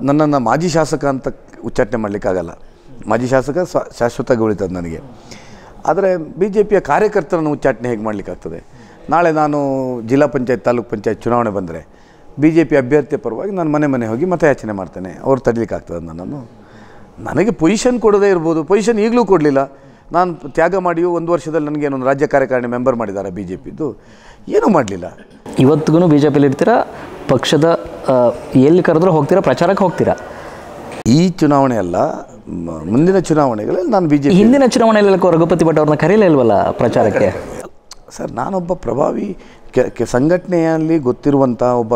ನನ್ನನ್ನು ಮಾಜಿ ಶಾಸಕ ಅಂತ ಉಚ್ಚಾಟನೆ ಮಾಡಲಿಕ್ಕಾಗಲ್ಲ. ಮಾಜಿ ಶಾಸಕ ಶಾಶ್ವತವಾಗಿ ಉಳಿತದೆ ನನಗೆ. ಆದರೆ ಬಿ ಜೆ ಪಿಯ ಕಾರ್ಯಕರ್ತರನ್ನು ಉಚ್ಚಾಟನೆ ಹೇಗೆ ಮಾಡಲಿಕ್ಕಾಗ್ತದೆ? ನಾಳೆ ನಾನು ಜಿಲ್ಲಾ ಪಂಚಾಯತ್, ತಾಲೂಕು ಪಂಚಾಯತ್ ಚುನಾವಣೆ ಬಂದರೆ ಬಿ ಜೆ ಪಿ ಅಭ್ಯರ್ಥಿಯ ಪರವಾಗಿ ನಾನು ಮನೆ ಹೋಗಿ ಮತಯಾಚನೆ ಮಾಡ್ತೇನೆ. ಅವ್ರು ತಡಲಿಕ್ಕಾಗ್ತದೆ ನನ್ನನ್ನು? ನನಗೆ ಪೊಸಿಷನ್ ಕೊಡೋದೇ ಇರ್ಬೋದು, ಪೊಸಿಷನ್ ಈಗಲೂ ಕೊಡಲಿಲ್ಲ. ನಾನು ತ್ಯಾಗ ಮಾಡಿಯೂ 1 ವರ್ಷದಲ್ಲಿ ನನಗೆ ಒಂದು ರಾಜ್ಯ ಕಾರ್ಯಕಾರಿಣಿ ಮೆಂಬರ್ ಮಾಡಿದ್ದಾರೆ ಬಿ ಜೆ ಪಿದು, ಏನೂ ಮಾಡಲಿಲ್ಲ. ಇವತ್ತಿಗೂ ಬಿ ಜೆ ಪಿಲಿ ಇರ್ತೀರಾ? ಪಕ್ಷದ ಎಲ್ಲಿ ಕರೆದ್ರೂ ಹೋಗ್ತೀರಾ? ಪ್ರಚಾರಕ್ಕೆ ಹೋಗ್ತೀರಾ? ಈ ಚುನಾವಣೆ ಅಲ್ಲ, ಮುಂದಿನ ಚುನಾವಣೆಗಳಲ್ಲಿ ನಾನು ಬಿ ಜೆ ಪಿ. ಹಿಂದಿನ ಚುನಾವಣೆಯಲ್ಲಿ ರಘುಪತಿ ಭಟ್ ಅವ್ರನ್ನ ಕರೀಲೇ ಇಲ್ವಲ್ಲ ಪ್ರಚಾರಕ್ಕೆ? ಸರ್, ನಾನೊಬ್ಬ ಪ್ರಭಾವಿ ಸಂಘಟನೆಯಲ್ಲಿ ಗೊತ್ತಿರುವಂಥ ಒಬ್ಬ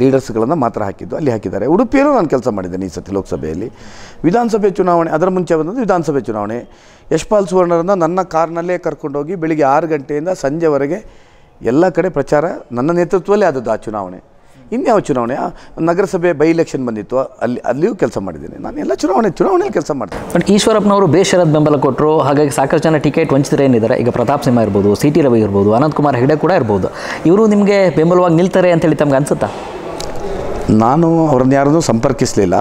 ಲೀಡರ್ಸ್ಗಳನ್ನು ಮಾತ್ರ ಹಾಕಿದ್ದು. ಅಲ್ಲಿ ಹಾಕಿದ್ದಾರೆ. ಉಡುಪಿಯಲ್ಲೂ ನಾನು ಕೆಲಸ ಮಾಡಿದ್ದೇನೆ ಈ ಸತಿ ಲೋಕಸಭೆಯಲ್ಲಿ. ವಿಧಾನಸಭೆ ಚುನಾವಣೆ ಅದರ ಮುಂಚೆ ಬಂದದ್ದು ವಿಧಾನಸಭೆ ಚುನಾವಣೆ. ಯಶ್ಪಾಲ್ ಸುವರ್ಣರನ್ನು ನನ್ನ ಕಾರ್ನಲ್ಲೇ ಕರ್ಕೊಂಡೋಗಿ ಬೆಳಿಗ್ಗೆ 6 ಗಂಟೆಯಿಂದ ಸಂಜೆವರೆಗೆ ಎಲ್ಲ ಕಡೆ ಪ್ರಚಾರ ನನ್ನ ನೇತೃತ್ವದಲ್ಲೇ ಆದದ್ದು ಆ ಚುನಾವಣೆ. ಇನ್ಯಾವ ಚುನಾವಣೆ, ನಗರಸಭೆ ಬೈ ಎಲೆಕ್ಷನ್ ಬಂದಿತ್ತು, ಅಲ್ಲಿಯೂ ಕೆಲಸ ಮಾಡಿದ್ದೀನಿ. ನಾನು ಎಲ್ಲ ಚುನಾವಣೆಯಲ್ಲಿ ಕೆಲಸ ಮಾಡ್ತೀನಿ. ಬಟ್ ಈಶ್ವರಪ್ಪನವರು ಬೇಷರತ್ ಬೆಂಬಲ ಕೊಟ್ಟರು, ಹಾಗಾಗಿ ಸಾಕಷ್ಟು ಜನ ಟಿಕೆಟ್ ವಂಚಿತರು ಏನಿದ್ದಾರೆ, ಈಗ ಪ್ರತಾಪ್ ಸಿಂಹ ಇರ್ಬೋದು, ಸಿ ಟಿ ರವಿ ಇರ್ಬೋದು, ಅನಂತಕುಮಾರ್ ಹೆಗಡೆ ಕೂಡ ಇರ್ಬೋದು, ಇವರು ನಿಮಗೆ ಬೆಂಬಲವಾಗಿ ನಿಲ್ತಾರೆ ಅಂತೇಳಿ ತಮ್ಗೆ ಅನ್ಸುತ್ತಾ? ನಾನು ಅವ್ರನ್ನ ಯಾರನ್ನೂ ಸಂಪರ್ಕಿಸಲಿಲ್ಲ.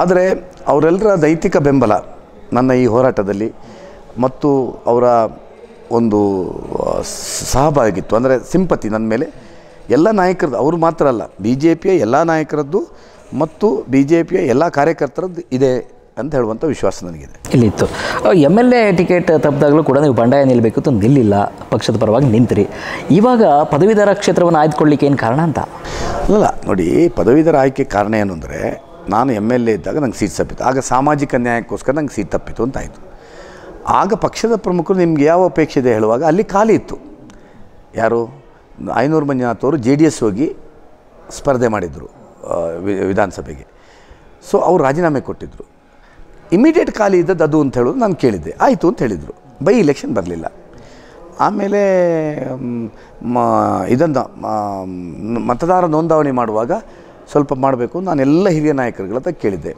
ಆದರೆ ಅವರೆಲ್ಲರ ನೈತಿಕ ಬೆಂಬಲ ನನ್ನ ಈ ಹೋರಾಟದಲ್ಲಿ ಮತ್ತು ಅವರ ಒಂದು ಸಹಭಾಗಿತ್ವ, ಅಂದರೆ ಸಿಂಪತಿ ನನ್ನ ಮೇಲೆ ಎಲ್ಲ ನಾಯಕರದ್ದು, ಅವರು ಮಾತ್ರ ಅಲ್ಲ, ಬಿ ಜೆ ಪಿಯ ಎಲ್ಲ ನಾಯಕರದ್ದು ಮತ್ತು ಬಿ ಜೆ ಪಿಯ ಎಲ್ಲ ಕಾರ್ಯಕರ್ತರದ್ದು ಇದೆ ಅಂತ ಹೇಳುವಂಥ ವಿಶ್ವಾಸ ನನಗಿದೆ. ಇಲ್ಲಿತ್ತು MLA ಟಿಕೆಟ್ ತಪ್ಪಿದಾಗಲೂ ಕೂಡ ನೀವು ಬಂಡಾಯ ನಿಲ್ಲಬೇಕಿತ್ತು, ನಿಲ್ಲಿಲ್ಲ, ಪಕ್ಷದ ಪರವಾಗಿ ನಿಂತಿರಿ. ಇವಾಗ ಪದವೀಧರ ಕ್ಷೇತ್ರವನ್ನು ಆಯ್ದುಕೊಳ್ಳಿಕ್ಕೆ ಏನು ಕಾರಣ ಅಂತ? ಅಲ್ಲ ನೋಡಿ, ಪದವೀಧರ ಆಯ್ಕೆ ಕಾರಣ ಏನು ಅಂದರೆ, ನಾನು MLA ಇದ್ದಾಗ ನಂಗೆ ಸೀಟ್ ತಪ್ಪಿತ್ತು. ಆಗ ಸಾಮಾಜಿಕ ನ್ಯಾಯಕ್ಕೋಸ್ಕರ ನಂಗೆ ಸೀಟ್ ತಪ್ಪಿತ್ತು ಅಂತಾಯಿತು. ಆಗ ಪಕ್ಷದ ಪ್ರಮುಖರು ನಿಮ್ಗೆ ಯಾವ ಅಪೇಕ್ಷೆ ಇದೆ ಹೇಳುವಾಗ ಅಲ್ಲಿ ಖಾಲಿ ಇತ್ತು. ಯಾರು ಐನೂರು ಮಂಜುನಾಥ್ ಅವರು JDS ಹೋಗಿ ಸ್ಪರ್ಧೆ ಮಾಡಿದರು ವಿಧಾನಸಭೆಗೆ. ಸೊ ಅವ್ರು ರಾಜೀನಾಮೆ ಕೊಟ್ಟಿದ್ದರು. ಇಮಿಡಿಯೇಟ್ ಖಾಲಿ ಇದ್ದದ್ದು ಅದು ಅಂತ ಹೇಳೋದು ನಾನು ಕೇಳಿದ್ದೆ. ಆಯಿತು ಅಂತ ಹೇಳಿದರು. ಬೈ ಎಲೆಕ್ಷನ್ ಬರಲಿಲ್ಲ. ಆಮೇಲೆ ಇದನ್ನು ಮತದಾರ ನೋಂದಣಿ ಮಾಡುವಾಗ ಸ್ವಲ್ಪ ಮಾಡಬೇಕು, ನಾನೆಲ್ಲ ಹಿರಿಯ ನಾಯಕರುಗಳ ಹತ್ರ ಕೇಳಿದ್ದೆ.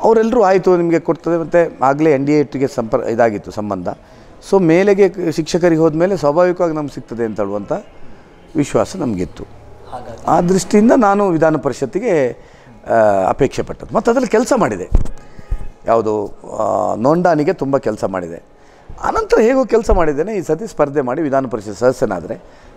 ಅವರೆಲ್ಲರೂ ಆಯಿತು ನಿಮಗೆ ಕೊಡ್ತದೆ, ಮತ್ತು ಆಗಲೇ NDA ಒಟ್ಟಿಗೆ ಇದಾಗಿತ್ತು ಸಂಬಂಧ. ಸೊ ಮೇಲೆಗೆ ಶಿಕ್ಷಕರಿಗೆ ಹೋದ್ಮೇಲೆ ಸ್ವಾಭಾವಿಕವಾಗಿ ನಮ್ಗೆ ಸಿಗ್ತದೆ ಅಂತ ಹೇಳುವಂಥ ವಿಶ್ವಾಸ ನಮಗಿತ್ತು. ಆ ದೃಷ್ಟಿಯಿಂದ ನಾನು ವಿಧಾನ ಪರಿಷತ್ತಿಗೆ ಅಪೇಕ್ಷೆ ಪಟ್ಟದ್ದು. ಮತ್ತು ಅದರಲ್ಲಿ ಕೆಲಸ ಮಾಡಿದೆ. ಯಾವುದು ನೋಂದಣಿಗೆ ತುಂಬ ಕೆಲಸ ಮಾಡಿದೆ. ಆನಂತರ ಹೇಗೋ ಕೆಲಸ ಮಾಡಿದ್ದೇನೆ. ಈ ಸತಿ ಸ್ಪರ್ಧೆ ಮಾಡಿ ವಿಧಾನ ಪರಿಷತ್ ಸದಸ್ಯನಾದರೆ